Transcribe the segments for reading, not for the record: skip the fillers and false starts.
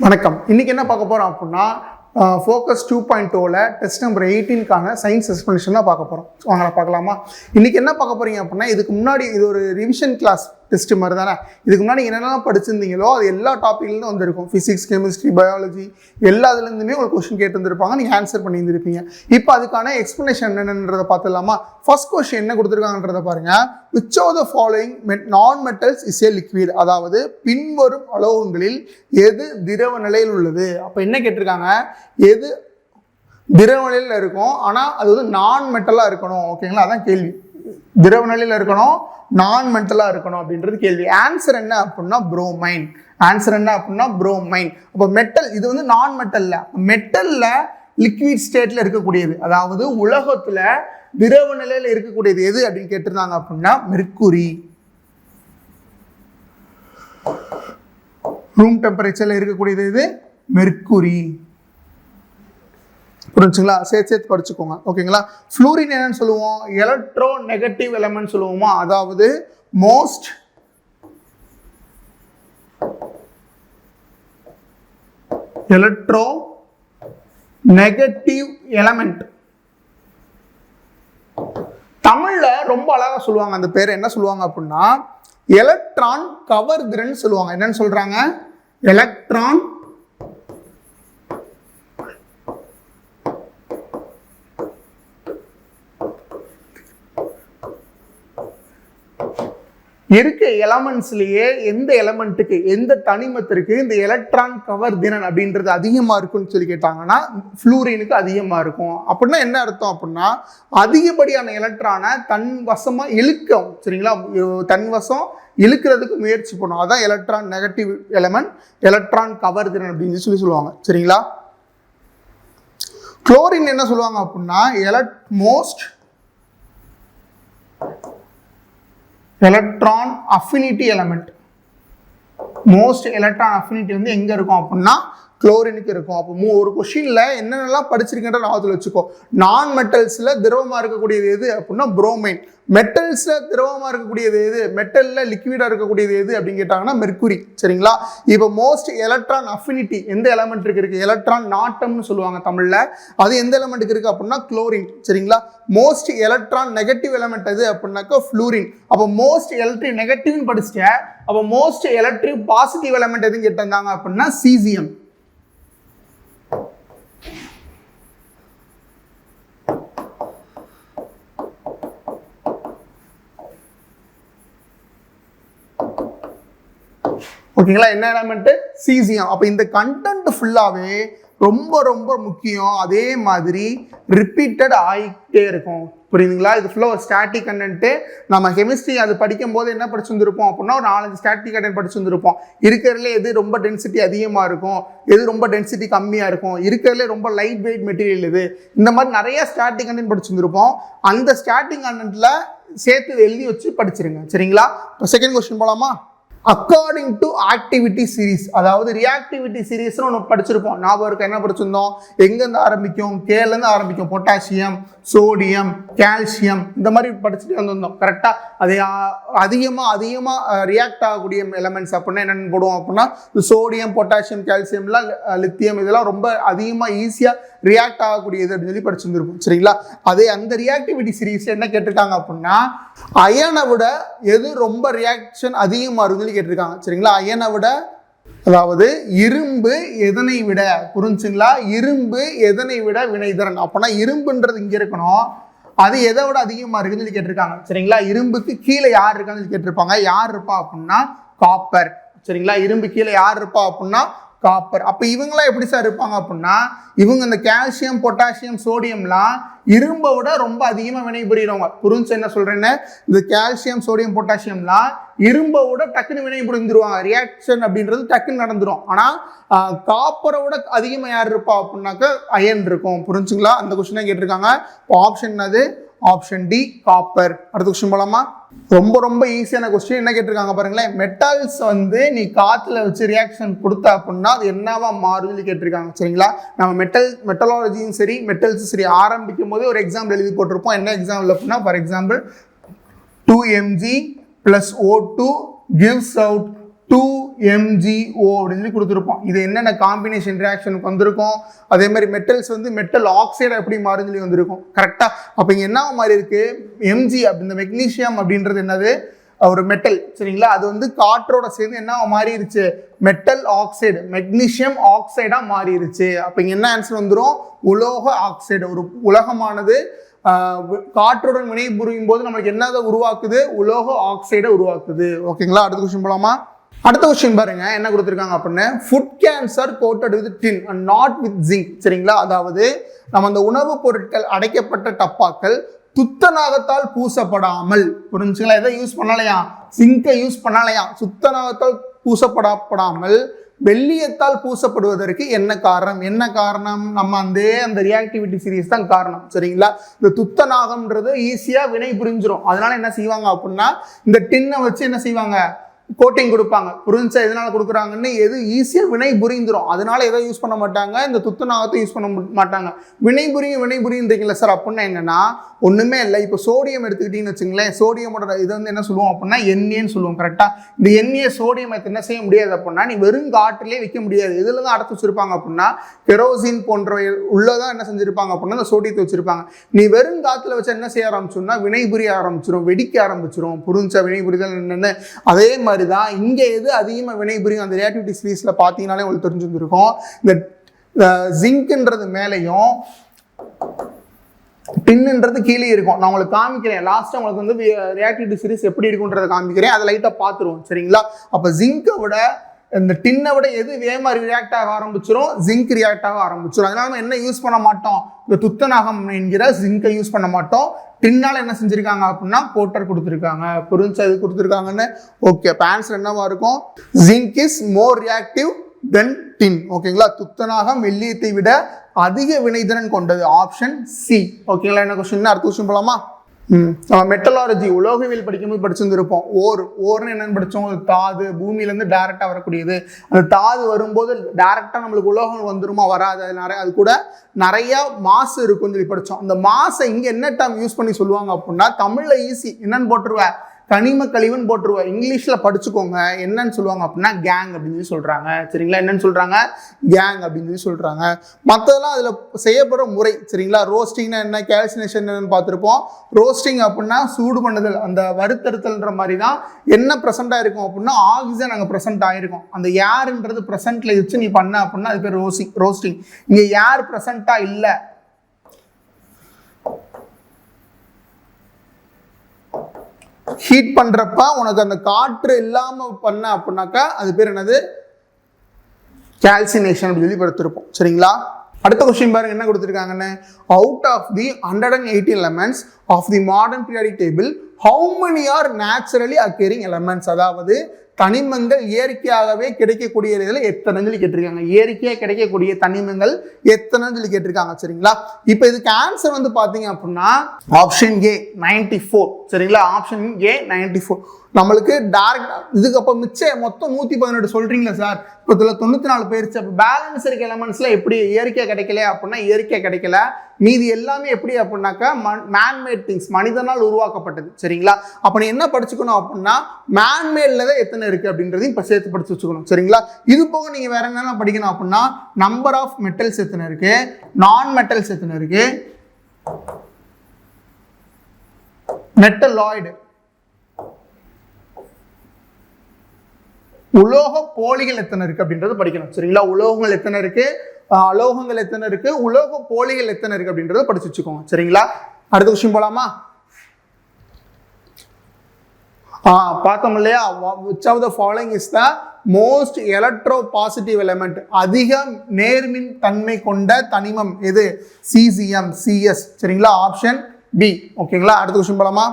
வணக்கம். இன்னைக்கு என்ன பார்க்க போறோம் அப்படின்னா ஃபோக்கஸ் 2.0ல டெஸ்ட் நம்பர் 18க்கான சயின்ஸ் எக்ஸ்பிளனேஷன் தான் பார்க்க போறோம். வாங்க பார்க்கலாமா? இன்னைக்கு என்ன பார்க்க போறீங்க அப்படின்னா, இதுக்கு முன்னாடி இது ஒரு ரிவிஷன் கிளாஸ் டெஸ்ட் மாதிரி தானே. இதுக்கு முன்னாடி என்னென்னலாம் படிச்சிருந்தீங்களோ அது எல்லா டாப்பிக்லேருந்து வந்திருக்கும். ஃபிசிக்ஸ், கெமிஸ்ட்ரி, பயாலஜி எல்லாத்துலேருந்துமே உங்களுக்கு கொஸ்டின் கேட்டுருந்துருப்பாங்க. நீங்கள் ஆன்சர் பண்ணியிருந்திருப்பீங்க. இப்போ அதுக்கான எக்ஸ்பிளனேஷன் என்னென்னன்றதை பார்த்துடலாமா? ஃபர்ஸ்ட் கொஸ்டின் என்ன கொடுத்துருக்காங்கன்றதை பாருங்க. Which of the following non metals is a liquid? அதாவது பின்வரும் அலோகங்களில் எது திரவ நிலையில் உள்ளது? அப்போ என்ன கேட்டிருக்காங்க, எது திரவ நிலையில் இருக்கும் ஆனால் அது வந்து நான் மெட்டலாக இருக்கணும். ஓகேங்களா? அதான் கேள்வி. திரவ நிலையில் இருக்கணும், நான் மெட்டலாக இருக்கணும் அப்படின்றது கேள்வி. ஆன்சர் என்ன அப்படின்னா புரோமைன். ஆன்சர் என்ன அப்படின்னா புரோமைன். அப்போ மெட்டல் இது வந்து நான் மெட்டல்ல, மெட்டல்ல லிக்விட் ஸ்டேட்ல இருக்கக்கூடியது, அதாவது உலகத்துல திரவ நிலையில இருக்கக்கூடியது எது அப்படின்னு கேட்டிருந்தாங்க அப்படின்னா மெர்க்குரி. ரூம் டெம்பரேச்சர்ல இருக்கக்கூடியது எது? மெர்க்குரி. புரிஞ்சுங்களா? சேர்த்து படிச்சுக்கோங்க. ஓகேங்களா? ஃப்ளூரின் என்னன்னு சொல்லுவோம்? எலக்ட்ரோ நெகட்டிவ் எலமெண்ட் சொல்லுவோமா? அதாவது மோஸ்ட் எலக்ட்ரோ நெகட்டிவ் எலமெண்ட். தமிழ்ல ரொம்ப அழகா சொல்லுவாங்க. அந்த பேர் என்ன சொல்லுவாங்க அப்படின்னா எலக்ட்ரான் கவர்திறன் சொல்லுவாங்க. என்னன்னு சொல்றாங்க? எலக்ட்ரான் இருக்க எலமெண்ட்ஸ்லயே எந்த எலமெண்ட்டுக்கு, எந்த தனிமத்திற்கு இந்த எலக்ட்ரான் கவர் திறன் அப்படின்றது அதிகமா இருக்குன்னு சொல்லி கேட்டாங்கன்னா ஃப்ளூரினுக்கு அதிகமா இருக்கும். அப்படின்னா என்ன அர்த்தம் அப்படின்னா அதிகப்படியான எலக்ட்ரானை தன் வசமா இழுக்கும். சரிங்களா? தன் வசம் இழுக்கிறதுக்கு முயற்சி பண்ணும். அதான் electron negative element, electron cover திறன் அப்படின்னு சொல்லி சொல்லுவாங்க. சரிங்களா? குளோரின் என்ன சொல்லுவாங்க அப்படின்னா most electron affinity element. Most electron affinity வந்து எங்க இருக்கும் அப்படின்னா குளோரினுக்கு இருக்கும். அப்போ ஒரு கொஸ்டின்ல என்னென்னலாம் படிச்சிருக்கின்ற ஞாபகத்தில் வச்சுக்கோ. நான் மெட்டல்ஸ்ல திரவமா இருக்கக்கூடியது எது அப்படின்னா புரோமைன். மெட்டல்ஸ்ல திரவமா இருக்கக்கூடியது எது, மெட்டல்ல லிக்விடா இருக்கக்கூடியது எது அப்படின்னு கேட்டாங்கன்னா மெர்க்குரி. சரிங்களா? இப்போ மோஸ்ட் எலக்ட்ரான் அஃபினிட்டி எந்த எலமெண்ட்டுக்கு இருக்கு? எலக்ட்ரான் நாட்டம்னு சொல்லுவாங்க தமிழ்ல. அது எந்த எலமெண்ட்டுக்கு இருக்கு அப்படின்னா குளோரின். சரிங்களா? மோஸ்ட் எலக்ட்ரான் நெகட்டிவ் எலமெண்ட் எது அப்படின்னாக்கா ஃப்ளூரின். அப்போ மோஸ்ட் எலக்ட்ரிக் நெகட்டிவ்னு படிச்சுட்டேன். அப்போ மோஸ்ட் எலக்ட்ரிக் பாசிட்டிவ் எலமெண்ட் எதுன்னு கேட்டிருந்தாங்க அப்படின்னா சீசியம். ஓகேங்களா? என்ன எலமெண்ட்? சீசியம். அப்போ இந்த கண்டென்ட் ஃபுல்லாவே ரொம்ப ரொம்ப முக்கியம். அதே மாதிரி ரிப்பீட்டட் ஆகிட்டே இருக்கும். புரியுதுங்களா? இது ஃபுல்லாக ஒரு ஸ்டாட்டிக் கண்டென்ட்டு. நம்ம கெமிஸ்ட்ரி அது படிக்கும் போது என்ன படிச்சுருந்துருப்போம் அப்படின்னா ஒரு 4-5 ஸ்டாட்டிக் கண்டென்ட் படிச்சுருந்துருப்போம். இருக்கிறதுல எது ரொம்ப டென்சிட்டி அதிகமாக இருக்கும், எது ரொம்ப டென்சிட்டி கம்மியாக இருக்கும், இருக்கிறதுல ரொம்ப லைட் வெயிட் மெட்டீரியல் எது, இந்த மாதிரி நிறைய ஸ்டாட்டிக் கண்டென்ட் படிச்சுருந்துருப்போம். அந்த ஸ்டாட்டிக் கண்டென்ட்ல சேர்த்து எழுதி வச்சு படிச்சிருங்க. சரிங்களா? இப்போ செகண்ட் கொஸ்டின் போலாமா? அக்கார்டிங் டு ஆக்டிவிட்டி சீரீஸ், அதாவது ரியாக்டிவிட்டி சீரீஸ்னு ஒன்று படிச்சிருப்போம். ஞாபகம் இருக்க? என்ன படிச்சிருந்தோம்? எங்கேருந்து ஆரம்பிக்கும்? கேலேருந்து ஆரம்பிக்கும். பொட்டாசியம், சோடியம், கால்சியம், இந்த மாதிரி படிச்சுட்டு வந்திருந்தோம். கரெக்டாக? அது அதிகமாக ரியாக்ட் ஆகக்கூடிய எலமெண்ட்ஸ் அப்படின்னா என்னென்னு போடுவோம் அப்படின்னா சோடியம், பொட்டாசியம், கால்சியம்லாம், லித்தியம், இதெல்லாம் ரொம்ப அதிகமாக ஈஸியாக ரியாக்ட் ஆகக்கூடியது அப்படின்னு சொல்லி படிச்சுருந்துருப்போம். சரிங்களா? அதே அந்த ரியாக்டிவிட்டி சீரீஸ் என்ன கேட்டிருக்காங்க அப்படின்னா அயனை விட எது ரொம்ப ரியாக்ஷன் அதிகமாக இருக்குன்னு சொல்லி கேட்டிருக்காங்க. சரிங்களா? அயனை விட, அதாவது இரும்பு எதனை விட, புரிஞ்சுங்களா? இரும்பு எதனை விட வினைதிறன். அப்போனா இரும்புன்றது இங்கே இருக்கணும், அது எதை விட அதிகமாக இருக்குன்னு சொல்லி கேட்டிருக்காங்க. சரிங்களா? இரும்புக்கு கீழே யார் இருக்கான்னு சொல்லி கேட்டிருப்பாங்க. யார் இருப்பா அப்படின்னா காப்பர். சரிங்களா? இரும்பு கீழே யார் இருப்பா அப்படின்னா காப்பர். அப்போ இவங்களாம் எப்படி சார் இருப்பாங்க அப்படின்னா இவங்க இந்த கால்சியம், பொட்டாசியம், சோடியம்லாம் இரும்பை விட ரொம்ப அதிகமாக வினைபுரிகிறவங்க. புரிஞ்சு என்ன சொல்றேன்னு? இந்த கால்சியம், சோடியம், பொட்டாசியம்லாம் இரும்பை விட டக்குன்னு வினைபுரிந்துருவாங்க. ரியாக்ஷன் அப்படின்றது டக்குன்னு நடந்துடும். ஆனால் காப்பரை விட அதிகமாக யார் இருப்பா அப்படின்னாக்க அயன் இருக்கும். புரிஞ்சுங்களா? அந்த கொஸ்டினை கேட்டிருக்காங்க. ஆப்ஷன் அது ஆப்ஷன் டி காப்பர். அடுத்த கொஸ்டின் போலாமா? ரொம்ப ரொம்ப ஈஸியான கொஸ்டின். என்ன கேட்டிருக்காங்க பாருங்களேன். மெட்டல்ஸ் வந்து நீ காத்துல வச்சு ரியாக்ஷன் கொடுத்த அப்படின்னா அது என்னவா மாறுதுன்னு கேட்டிருக்காங்க. சரிங்களா? நம்ம மெட்டலாலஜியும் சரி மெட்டல்ஸும் சரி ஆரம்பிக்கும் போதே ஒரு எக்ஸாம்பிள் எழுதி போட்டிருப்போம். என்ன எக்ஸாம்பிள் அப்படின்னா for example 2mg plus O2 gives out 2 MgO அப்படின்னு சொல்லி கொடுத்துருப்போம். இது என்னென்ன காம்பினேஷன் ரியாக்ஷனுக்கு வந்திருக்கும், அதே மாதிரி மெட்டல்ஸ் வந்து மெட்டல் ஆக்சைடு எப்படி மாறுன்னு சொல்லி வந்திருக்கும். கரெக்டாக அப்போ இங்கே என்ன மாதிரி இருக்கு, Mg அப்படி இந்த மெக்னீசியம் அப்படின்றது என்னது, ஒரு மெட்டல் சரிங்களா. அது வந்து காற்றோட சேர்ந்து என்ன மாறிடுச்சு, மெட்டல் ஆக்சைடு, மெக்னீசியம் ஆக்சைடா மாறிடுச்சு. அப்ப இங்க என்ன ஆன்சர் வந்துடும், உலோக ஆக்சைடு. ஒரு உலகமானது காற்றுடன் வினை புரியும் போது நம்மளுக்கு என்னதை உருவாக்குது, உலோக ஆக்சைடை உருவாக்குது. ஓகேங்களா, அடுத்த கொஸ்டின் போலாமா. அடுத்த கொஸ்டின் பாருங்க என்ன கொடுத்துருக்காங்க அப்படின்னு, food cans are coated with tin and not with zinc சரிங்களா. அதாவது நம்ம அந்த உணவுப் பொருட்கள் அடைக்கப்பட்ட டப்பாக்கள் துத்தநாகத்தால் பூசப்படாமல், புரிஞ்சுங்களா, எதை யூஸ் பண்ணலையா, சிங்கை யூஸ் பண்ணலையா, துத்தநாகத்தால் பூசப்படாமல் வெள்ளியத்தால் பூசப்படுவதற்கு என்ன காரணம், என்ன காரணம், நம்ம அந்த ரியாக்டிவிட்டி சீரிஸ் தான் காரணம் சரிங்களா. இந்த துத்தநாகம்ன்றது ஈஸியா வினை புரிஞ்சிடும். அதனால என்ன செய்வாங்க அப்படின்னா, இந்த டின்னை வச்சு என்ன செய்வாங்க, கோட்டிங் கொடுப்பாங்க. புரிஞ்சா எதனால கொடுக்குறாங்கன்னு, எது ஈஸியா வினை புரிந்துடும். அதனால எதை யூஸ் பண்ண மாட்டாங்க, இந்த துத்தநாகத்தை யூஸ் பண்ண மாட்டாங்க. வினை புரியுன்றீங்களா சார் அப்படின்னா என்னன்னா, ஒண்ணுமே இல்லை. இப்போ சோடியம் எடுத்துக்கிட்டீங்கன்னு வச்சுங்களேன், சோடியமோட இது வந்து என்ன சொல்லுவோம் அப்படின்னா எண்ணெய்ன்னு சொல்லுவோம். கரெக்டா, இந்த எண்ணெயை சோடியம் என்ன செய்ய முடியாது அப்படின்னா, நீ வெறும் காற்றிலே வைக்க முடியாது. இதுல தான் அடைச்சு வச்சிருப்பாங்க அப்படின்னா, கெரோசின் போன்ற உள்ளதான் என்ன செஞ்சிருப்பாங்க அப்படின்னா இந்த சோடியத்தை வச்சிருப்பாங்க. நீ வெறும் காத்துல வச்சு என்ன செய்ய ஆரம்பிச்சோம்னா வினை புரிய ஆரம்பிச்சிடும், வெடிக்க ஆரம்பிச்சிடும். புரிஞ்சா வினை புரிதல் என்னன்னு. அதே மாதிரி தான் இங்க எது அதிகமா வினைபுரியும் அந்த ரியாக்டிவிட்டி சீரிஸ்ல பாத்தீங்கன்னாலே உங்களுக்கு தெரிஞ்சிருக்கும். இந்த ஜிங்க்ன்றது மேலையும் டின்ன்றது கீழே இருக்கும். நான் உங்களுக்கு காமிக்கிறேன், லாஸ்ட் உங்களுக்கு வந்து ரியாக்டிவிட்டி சீரிஸ் எப்படி இருக்குன்றதை காமிக்கிறேன், அதை லைட்டா பாத்துருவோம் சரிங்களா. அப்ப ஜிங்கை விட இந்த டின்னை விட எது வேகமா ரியாக்ட் ஆக ஆரம்பிச்சிடும், ஜிங்க் ரியாக்ட் ஆக ஆரம்பிச்சிடும். அதனால நம்ம என்ன யூஸ் பண்ண மாட்டோம், இந்த துத்தநாகம் என்கிற ஜிங்கை யூஸ் பண்ண மாட்டோம். டின்னால என்ன செஞ்சிருக்காங்க அப்படின்னா கோட்டர் கொடுத்துருக்காங்க. புரிஞ்சா இது கொடுத்துருக்காங்கன்னு. ஓகே, அப்ப ஆன்சர் என்னவா இருக்கும், ஜிங்க் இஸ் மோர் ரியாக்டிவ் தென் டின். ஓகேங்களா, துத்தநாகம் வெள்ளியத்தை விட அதிக வினைத்திறன் கொண்டது. Option C. ஓகேங்களா, என்ன கொஸ்டின், அடுத்த கொஸ்டின் போலாமா. நம்ம மெட்டலாலஜி உலோகவியல் படிக்கும்போது படிச்சிருந்திருப்போம். ஓர்னு என்னன்னு படிச்சோம், தாது பூமியில இருந்து டைரக்டா வரக்கூடியது. அந்த தாது வரும்போது டைரக்டா நம்மளுக்கு உலோகம் வந்துருமா, வராது. அது கூட நிறைய மாசு இருக்கும்னு சொல்லி படிச்சோம். அந்த மாசை இங்க என்ன டேர்ம் யூஸ் பண்ணி சொல்லுவாங்க அப்படின்னா, தமிழ்ல ஈஸி என்னன்னு போட்டுருவேன், கனிம கழிவுன்னு போட்டுருவோம். இங்கிலீஷ்ல படிச்சுக்கோங்க, என்னன்னு சொல்லுவாங்க அப்படின்னா கேங் அப்படின்னு சொல்லி சொல்றாங்க சரிங்களா. என்னன்னு சொல்றாங்க, கேங் அப்படின்னு சொல்லி சொல்றாங்க. மற்றதெல்லாம் அதுல செய்யப்படுற முறை சரிங்களா. ரோஸ்டிங்னா என்ன, கேல்சினேஷன் என்னன்னு பார்த்துருப்போம். ரோஸ்டிங் அப்படின்னா சூடு பண்ணுதல், அந்த வறுத்தறுத்தல்ன்ற மாதிரி தான். என்ன ப்ரெசென்ட் ஆயிருக்கும் அப்படின்னா ஆக்சிஜன் அங்கே ப்ரெசென்ட் ஆயிருக்கும். அந்த ஏர்ன்றது ப்ரெசென்ட்ல வச்சு நீ பண்ண அப்படின்னா அது பேர் ரோஸ்டிங். இங்க ஏர் ப்ரெசென்ட்டா இல்லை, ஹீட் பண்றப்ப உனக்கு அந்த காற்று இல்லாம பண்ண அப்படின்னாக்கா அது பேர் என்னது, கால்சினேஷன் அப்படின்னு சொல்லி படித்திருப்போம் சரிங்களா. அடுத்த கொஸ்டின் பாருங்க என்ன கொடுத்துருக்காங்கன்னு, out of the 180 elements of the modern periodic table how many are naturally occurring elements, அதாவது தனிமங்கள் இயற்கையாகவே கிடைக்கக்கூடிய இதில் எத்தனை சொல்லி கேட்டிருக்காங்க. இயற்கையாக கிடைக்கக்கூடிய தனிமங்கள் எத்தனை சொல்லி கேட்டிருக்காங்க சரிங்களா. இப்போ இதுக்கு ஆன்சர் வந்து பார்த்தீங்க அப்படின்னா ஆப்ஷன் ஏ 94 சரிங்களா. ஆப்ஷன் ஏ 94 நம்மளுக்கு டைரக்ட். இதுக்கு அப்போ மிச்சம் மொத்தம் 118 சொல்றீங்களா சார், இப்போ இதில் 94 போயிருச்சு. அப்போ பேலன்ஸ் இருக்க எலமெண்ட்ஸ்ல எப்படி இயற்கையாக கிடைக்கல அப்படின்னா இயற்கையாக கிடைக்கல. மீதி எல்லாமே எப்படி அப்படின்னாக்கா மேன்மேட் திங்ஸ், மனிதனால் உருவாக்கப்பட்டது சரிங்களா. அப்போ நீ என்ன படிச்சுக்கணும் அப்படின்னா மேன்மேட்ல தான் எத்தனை இருக்கு அப்படின்றதையும் இப்போ சேர்த்து படிச்சு வச்சுக்கணும் சரிங்களா. இது போக நீங்க வேற என்னென்ன படிக்கணும் அப்படின்னா நம்பர் ஆஃப் மெட்டல்ஸ் எத்தனை இருக்கு, நான் மெட்டல்ஸ் எத்தனை இருக்கு, மெட்டலாய்டு, உலோக போலிகள் எத்தனை இருக்கு அப்படின்றது படிக்கணும் சரிங்களா. உலோகங்கள் எத்தனை இருக்கு, அலோகங்கள் எத்தனை இருக்கு, உலோக போலிகள் எத்தனை இருக்கு அப்படின்றத படிச்சு வச்சுக்கோங்க சரிங்களா. அடுத்த விஷயம் போலாமா. பார்த்தோம் இல்லையா, which of the following is the most electropositive element, அதிக நேர்மின் தன்மை கொண்ட தனிமம் எது, cesium, cs சரிங்களா. Option B. ஓகேங்களா, அடுத்த விஷயம் போலாமா.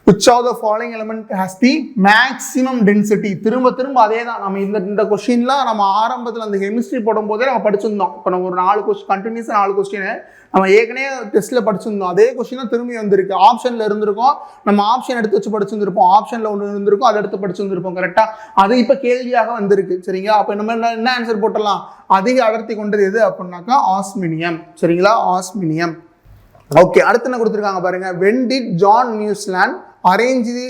which of the following element has the maximum density, திரும்ப அதே தான். நம்ம இந்த கொஸ்டின்லாம் நம்ம ஆரம்பத்தில் அந்த கெமிஸ்ட்ரி போடும்போதே நம்ம படிச்சிருந்தோம். இப்போ நம்ம ஒரு 4 கொஸ்டின் கண்டினியூஸாக 4 கொஸ்டின் நம்ம ஏற்கனவே டெஸ்ட்ல படிச்சிருந்தோம். அதே கொஸ்டின் தான் திரும்பி வந்திருக்கு. ஆப்ஷன்ல இருந்திருக்கும், நம்ம ஆப்ஷன் எடுத்து வச்சு படிச்சிருந்திருப்போம். ஆப்ஷன்ல ஒன்று இருந்திருக்கும், அதை எடுத்து படிச்சிருந்திருப்போம் கரெக்டா. அது இப்போ கேள்வியாக வந்திருக்கு சரிங்களா. அப்போ நம்ம என்ன ஆன்சர் போட்டலாம், அதிக அடர்த்தி கொண்டது எது அப்படின்னாக்கா ஆஸ்மினியம் சரிங்களா. ஆஸ்மினியம். ஓகே, அடுத்து என்ன கொடுத்துருக்காங்க பாருங்க. when did John Newland arrange the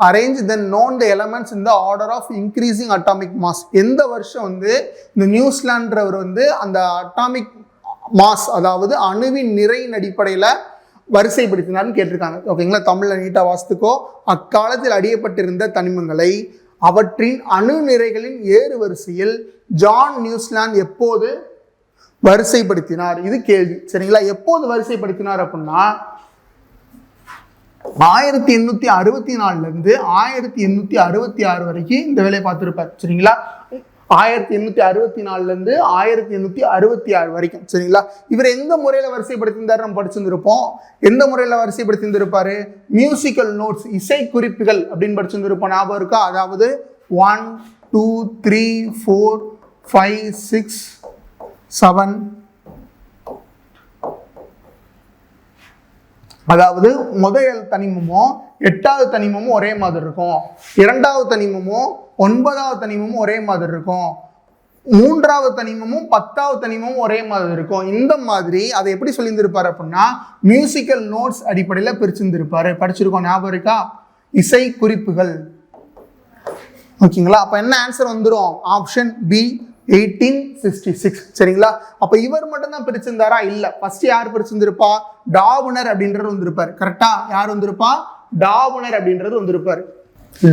arrange then known the elements in the order of increasing atomic mass. எந்த வருஷம் வந்து இந்த நியூசிலாண்டவர் வந்து அந்த அட்டாமிக் மாஸ் அதாவது அணுவின் நிறையின் அடிப்படையில் வரிசைப்படுத்தினார்னு கேட்டிருக்காங்க. ஓகேங்களா, தமிழில் நீட்டாக வாசித்துக்கோ. அக்காலத்தில் அறியப்பட்டிருந்த தனிமங்களை அவற்றின் அணு நிறைகளின் ஏறு வரிசையில் ஜான் நியூசிலாந்து எப்போது வரிசைப்படுத்தினார்? இது கேள்வி. சரிங்களா, எப்போது வரிசைப்படுத்தினார் அப்படின்னா 1864 இருந்து 1866 வரைக்கும் இந்த வேலையை பார்த்துருப்பார். சரிங்களா, 1864 இருந்து 1866 வரைக்கும். சரிங்களா, இவர் எந்த முறையில் வரிசைப்படுத்தியிருந்தார் நம்ம படிச்சிருந்திருப்போம். எந்த முறையில் வரிசைப்படுத்தியிருந்திருப்பாரு? மியூசிக்கல் நோட்ஸ், இசை குறிப்புகள் அப்படின்னு படிச்சிருந்திருப்போம். ஞாபகம் இருக்கா? அதாவது 1 2 3 4 5 6 7, அதாவது முதல் தனிமமும் 8வது தனிமமும் ஒரே மாதிரி இருக்கும், 2வது தனிமமும் 9வது தனிமமும் ஒரே மாதிரி இருக்கும், 3வது தனிமமும் 10வது தனிமமும் ஒரே மாதிரி இருக்கும். இந்த மாதிரி அதை எப்படி சொல்லியிருந்திருப்பாரு அப்படின்னா மியூசிக்கல் நோட்ஸ் அடிப்படையில் பிரிச்சிருந்திருப்பாரு. படிச்சிருக்கோம், ஞாபகம் இருக்கா? இசை குறிப்புகள். ஓகேங்களா, அப்ப என்ன ஆன்சர் வந்துடும்? Option B 1866. சரிங்களா, அப்ப இவர் மட்டும் தான் பிரிச்சிருந்தாரா? இல்ல. ஃபர்ஸ்ட் யார் பிரிச்சிருந்திருப்பா? டாபனர் அப்படின்றது வந்திருப்பாரு. கரெக்டா? யார் வந்திருப்பா? டாபனர் அப்படின்றது வந்திருப்பாரு.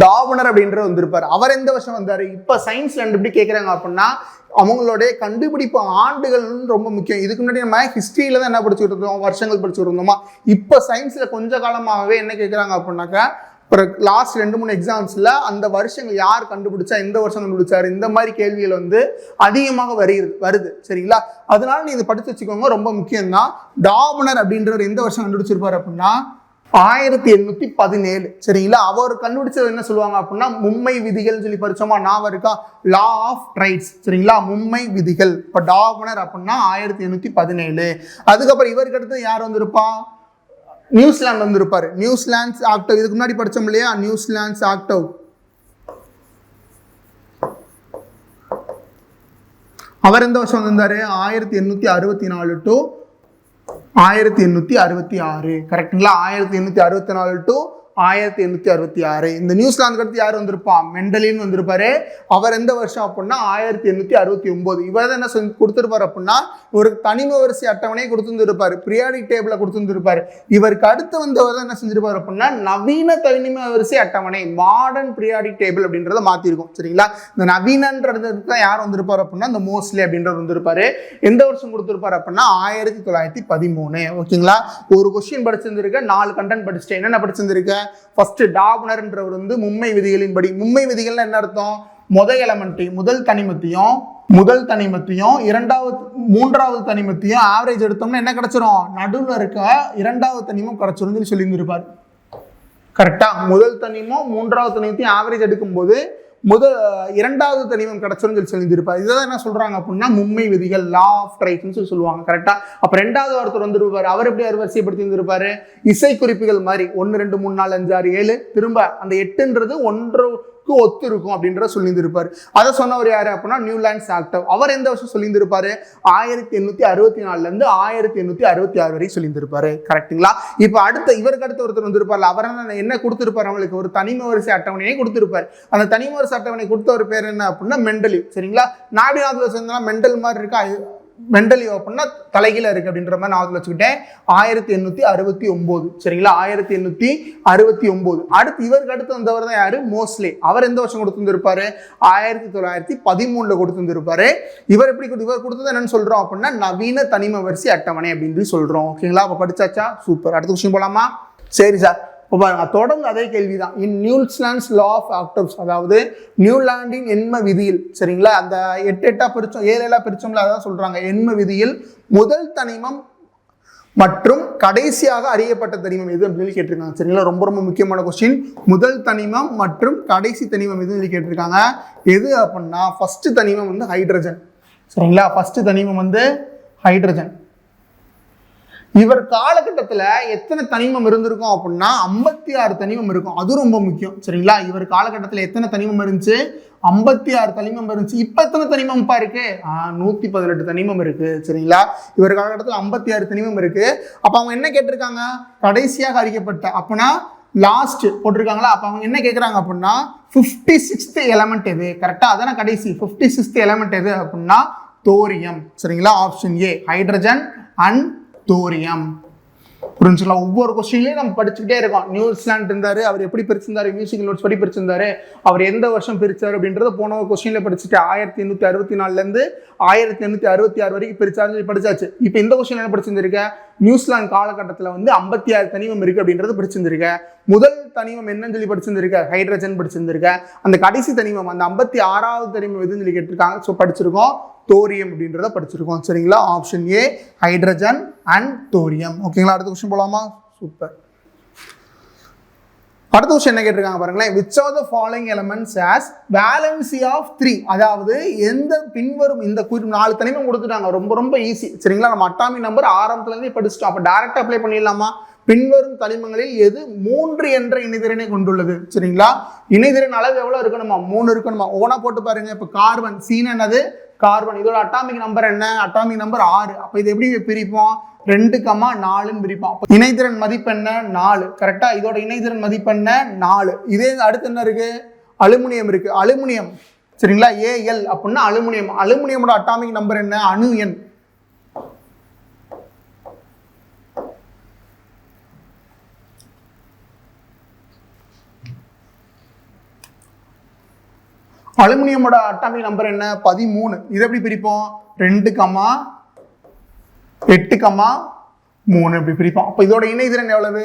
டாபனர் அப்படின்றது வந்திருப்பாரு. அவர் எந்த வருஷம் வந்தாரு? இப்ப சயின்ஸ்ல எப்படி கேட்கறாங்க அப்படின்னா அவங்களுடைய கண்டுபிடிப்பு ஆண்டுகள் ரொம்ப முக்கியம். இதுக்கு முன்னாடி நம்ம ஹிஸ்டரியில தான் என்ன படிச்சுட்டு இருந்தோம், வருஷங்கள் படிச்சுட்டு இருந்தோமா. இப்ப சயின்ஸ்ல கொஞ்ச காலமாகவே என்ன கேட்கறாங்க அப்படின்னாக்கா லாஸ்ட் 2-3 எக்ஸாம்ஸ்ல அந்த வருஷங்கள் யார் கண்டுபிடிச்சா, எந்த வருஷம் கண்டுபிடிச்சாரு, இந்த மாதிரி கேள்விகள் வந்து அதிகமாக வருது. சரிங்களா, அதனால நீ இதை படிச்சு வச்சுக்கோங்க, ரொம்ப முக்கியம் தான். டாபனர் அப்படின்றவர் எந்த வருஷம் கண்டுபிடிச்சிருப்பாரு அப்படின்னா 1817. சரிங்களா, அவர் கண்டுபிடிச்சது என்ன சொல்லுவாங்க அப்படின்னா மும்மை விதிகள் சொல்லி படிச்சோமா, ஞாபகம் இருக்கா? Law of triads. சரிங்களா, மும்மை விதிகள். இப்ப டாபனர் அப்படின்னா 1817. அதுக்கப்புறம் இவருக்கு அடுத்து யார் வந்திருப்பா? நியூசிலாந்து வந்திருப்பாரு. நியூசிலாந்து ஆக்டவ், இதுக்கு முன்னாடி படிச்சோம் இல்லையா? நியூசிலாந்து ஆக்டவ். அவர் எந்த வருஷம் வந்திருந்தாரு? 1864 டு 1866. கரெக்டுங்களா? 1864 டு 1866. இந்த நியூசிலாந்துக்கு அடுத்து யார் வந்திருப்பா? மெண்டலின் வந்திருப்பாரு. அவர் எந்த வருஷம் அப்படின்னா 1869. இவர் தான் என்ன கொடுத்துருப்பாரு அப்படின்னா ஒரு தனிம வரிசை அட்டவணையை கொடுத்துருப்பாரு, பீரியாடிக் டேபிள கொடுத்துருப்பாரு. இவருக்கு அடுத்து வந்தவர் தான் என்ன செஞ்சிருப்பாரு அப்படின்னா நவீன தனிம வரிசை அட்டவணை, மாடர்ன் பீரியாடிக் டேபிள் அப்படின்றத மாத்திருக்கும். சரிங்களா, இந்த நவீனன்றதுக்கு தான் யார் வந்திருப்பாரு அப்படின்னா இந்த மோஸ்ட்லி அப்படின்றது வந்திருப்பாரு. எந்த வருஷம் கொடுத்துருப்பாரு அப்படின்னா 1913. ஓகேங்களா, ஒரு கொஸ்டின் படிச்சிருந்திருக்க, 4 கண்டென்ட் படிச்சுட்டேன். என்னென்ன படிச்சிருந்திருக்க? ஃபர்ஸ்ட் டாபனர்ன்றவர் வந்து மும்மை விதிகளின் படி, மும்மை விதிகள்னா என்ன அர்த்தம்? முதல் தனிமத்தையும் 2வது 3வது தனிமத்தையும் ஆவரேஜ் எடுத்தோம்னா என்ன கிடைச்சிரும்? நடுவில் இருக்க 2வது தனிமம் கிடைச்சிரும் சொல்லி இருந்திருப்பாரு. கரெக்டா? முதல் தனிமம் 3வது தனிமத்தையும் ஆவரேஜ் எடுக்கும்போது 2வது தனிமம் கிடைச்சிரும் சொல்லி இருப்பாரு. இதான் என்ன சொல்றாங்க அப்படின்னா மும்மை விதிகள், லா ஆஃப் ரைட்ஸ் சொல்லுவாங்க. கரெக்டா? அப்ப 2வது ஒருத்தர் வந்துருப்பாரு. அவர் எப்படி வரிசைப்படுத்தி இருந்திருப்பாரு? இசை குறிப்புகள் மாதிரி 1 2 3 4 5 6 7, திரும்ப அந்த 8ன்றது 1 ஒத்து இருக்கும் அப்படின்ற சொல்லியிருந்திருப்பாரு. அதை சொன்னவர் யாரு அப்படின்னா நியூலாந்து ஆக்டவ். அவர் எந்த வருஷம் சொல்லியிருந்திருப்பாரு? 1864 இருந்து 1866 வரை சொல்லியிருந்திருப்பாரு. கரெக்டுங்களா? இப்ப அடுத்த இவருக்கு அடுத்த ஒருத்தர் வந்திருப்பாரு. அவர் என்ன கொடுத்திருப்பாரு? அவங்களுக்கு ஒரு தனிம வரிசை அட்டவணையை கொடுத்திருப்பாரு. அந்த தனிம வரிசை அட்டவணை கொடுத்தவர் பேர் என்ன அப்படின்னா மெண்டலி. சரிங்களா, நாடிநாதுல சேர்ந்தா மெண்டல் மாதிரி இருக்கா, மெண்டலி அப்படின்னா தலைகீழ இருக்கு அப்படின்ற மாதிரி நான் வச்சுக்கிட்டேன். 1869. சரிங்களா, 1869. அடுத்து இவருக்கு அடுத்து வந்தவர் தான் யாரு? மோஸ்ட்லி. அவர் எந்த வருஷம் கொடுத்திருப்பாரு? 1913 கொடுத்திருப்பாரு. இவர் கொடுத்தது என்னன்னு சொல்றோம் அப்படின்னா நவீன தனிம வரிசை அட்டவணை அப்படின்னு சொல்றோம். ஓகேங்களா, அப்ப படிச்சாச்சா? சூப்பர். அடுத்த கொஸ்டின் போலாமா? சரி சார், தொடர்ந்து அதே கேள்விதான். இன் நியூசிலாண்ட்ஸ் லா ஆஃப் ஆக்டவ்ஸ், அதாவது நியூலாண்டின் எண்ம விதியில். சரிங்களா, அந்த 8 பிரிச்சோம், 7 பிரிச்சோம்ல, அதான் சொல்றாங்க. எண்ம விதியில் முதல் தனிமம் மற்றும் கடைசியாக அறியப்பட்ட தனிமம் எது அப்படின்னு கேட்டிருக்காங்க. சரிங்களா, ரொம்ப ரொம்ப முக்கியமான கொஸ்டின். முதல் தனிமம் மற்றும் கடைசி தனிமம் எதுன்னு கேட்டிருக்காங்க. எது அப்படின்னா ஃபர்ஸ்ட் தனிமம் வந்து ஹைட்ரஜன். சரிங்களா, ஃபர்ஸ்ட் தனிமம் வந்து ஹைட்ரஜன். இவர் காலகட்டத்தில் எத்தனை தனிமம் இருந்திருக்கும் அப்படின்னா 56 தனிமம் இருக்கும். அது ரொம்ப முக்கியம். சரிங்களா, இவர் காலகட்டத்தில் எத்தனை தனிமம் இருந்துச்சு? 56 தனிமம் இருந்துச்சு. இப்ப எத்தனை தனிமம் இருக்கு? 118 தனிமம் இருக்கு. சரிங்களா, இவர் காலகட்டத்தில் 56 தனிமம் இருக்கு. அப்ப அவங்க என்ன கேட்டிருக்காங்க? கடைசியாக அறிக்கப்பட்ட, அப்பனா லாஸ்ட் போட்டிருக்காங்களா, அப்போ அவங்க என்ன கேட்குறாங்க அப்படின்னா 56th எலமெண்ட் எது, கரெக்டாக அதான கடைசி 56th எலமெண்ட் எது அப்படின்னா தோரியம். சரிங்களா, option A hydrogen and thorium. புரிஞ்சுங்களா, ஒவ்வொரு கொஸ்டின்லையும் நம்ம படிச்சுக்கிட்டே இருக்கோம். நியூசிலாந்து இருந்தாரு, அவர் எப்படி பிரிச்சிருந்தாரு, மியூசிக்கல் நோட்ஸ் படி பிரிச்சிருந்தாரு, அவர் எந்த வருஷம் பிரிச்சாரு அப்படின்றத போன கொஸ்டின்ல படிச்சுட்டு 1864 1866 வரைக்கும் பிரிச்சாரு படிச்சாச்சு. இப்போ இந்த கொஸ்டின் என்ன படிச்சிருந்திருக்க, நியூசிலாந்து காலகட்டத்தில் வந்து 56 தனிமம் இருக்கு அப்படின்றது படிச்சிருந்திருக்க. முதல் தனிமம் என்னன்னு சொல்லி படிச்சிருந்திருக்க, ஹைட்ரஜன் படிச்சிருந்திருக்க. அந்த கடைசி தனிமம் அந்த 56வது தனிமம் எதுன்னு சொல்லி கேட்டிருக்காங்க. ஸோ படிச்சிருக்கோம் தோரியம் அப்படின்றத படிச்சிருக்கோம். சரிங்களா, option A hydrogen and thorium. ஓகேங்களா, அடுத்த கொஸ்டின் போலாமா? சூப்பர். அடுத்த கொஸ்டின் என்ன கேட்டிருக்காங்க பாருங்களேன். which of the following elements has valency of 3, அதாவது எந்த பின்வரும் இந்த 4 தனிமம் கொடுத்துட்டாங்க. ரொம்ப ரொம்ப ஈஸி. சரிங்களா, நம்ம அட்டாமிக் நம்பர் ஆரம்பத்துல இருந்தே படிச்சிட்டோம். அப்ப டைரக்டா அப்ளை பண்ணிடலாமா? பின்வரும் தனிமங்களில் எது 3 என்ற இணைதிறனை கொண்டுள்ளது. சரிங்களா, இணைதிறன் அளவு எவ்வளவு இருக்கணுமா? 3 இருக்கணுமா? ஒவ்வொன்றா போட்டு பாருங்க. இப்போ கார்பன், சீன் என்னது கார்பன், இதோட அட்டாமிக் நம்பர் என்ன? Atomic number 6. அப்ப இது எப்படி பிரிப்போம்? 2,4 பிரிப்போம். இணைதிறன் மதிப்பு என்ன? 4. கரெக்டா, இதோட இணைதிறன் மதிப்பு என்ன? 4. இதே அடுத்து என்ன இருக்கு? அலுமினியம் இருக்கு. அலுமினியம், சரிங்களா, Al அப்படின்னா அலுமினியம். அலுமினியமோட அட்டாமிக் நம்பர் என்ன? அணு எண். அலுமினியமோட அட்டாமிக் நம்பர் என்ன? 13. இது எப்படி பிரிப்போம்? 2,8,3 இப்படி பிரிப்போம். அப்போ இதோட இணைதிறன் எவ்வளவு?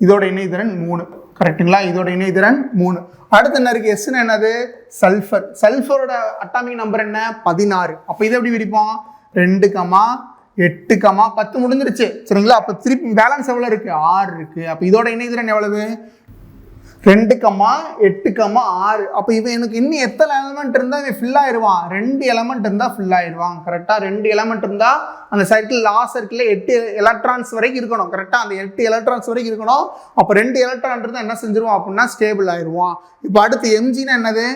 இதோட இணைதிறன் 3. கரெக்டுங்களா, இதோட இணைதிறன் 3. அடுத்து என்ன இருக்கு? எஸ் என்னது? சல்ஃபர். சல்ஃபரோட அட்டாமிக் நம்பர் என்ன? 16. அப்போ இதை எப்படி பிரிப்போம்? 2,8,10 முடிஞ்சிருச்சு. சரிங்களா, அப்போ திருப்பி பேலன்ஸ் எவ்வளவு இருக்கு? 6 இருக்கு. அப்போ இதோட இணைதிறன் எவ்வளவு? 2,8,6. அப்போ இவன் எனக்கு இன்னும் எத்தனை எலமெண்ட் இருந்தா இவன் ஃபில் ஆயிடுவான்? 2 எலமெண்ட் இருந்தா ஃபில் ஆயிடுவான். கரெக்டா, 2 எலமெண்ட் இருந்தா அந்த சர்க்கிள் லாஸ்ட் சர்க்கிள் 8 எலக்ட்ரான்ஸ் வரைக்கும் இருக்கணும். கரெக்டா, அந்த 8 எலக்ட்ரான்ஸ் வரைக்கும் இருக்கணும். அப்போ 2 எலக்ட்ரான் இருந்தா என்ன செஞ்சிருவான் அப்படின்னா ஸ்டேபிள் ஆயிடுவான். இப்போ அடுத்து எம்ஜினா என்னது?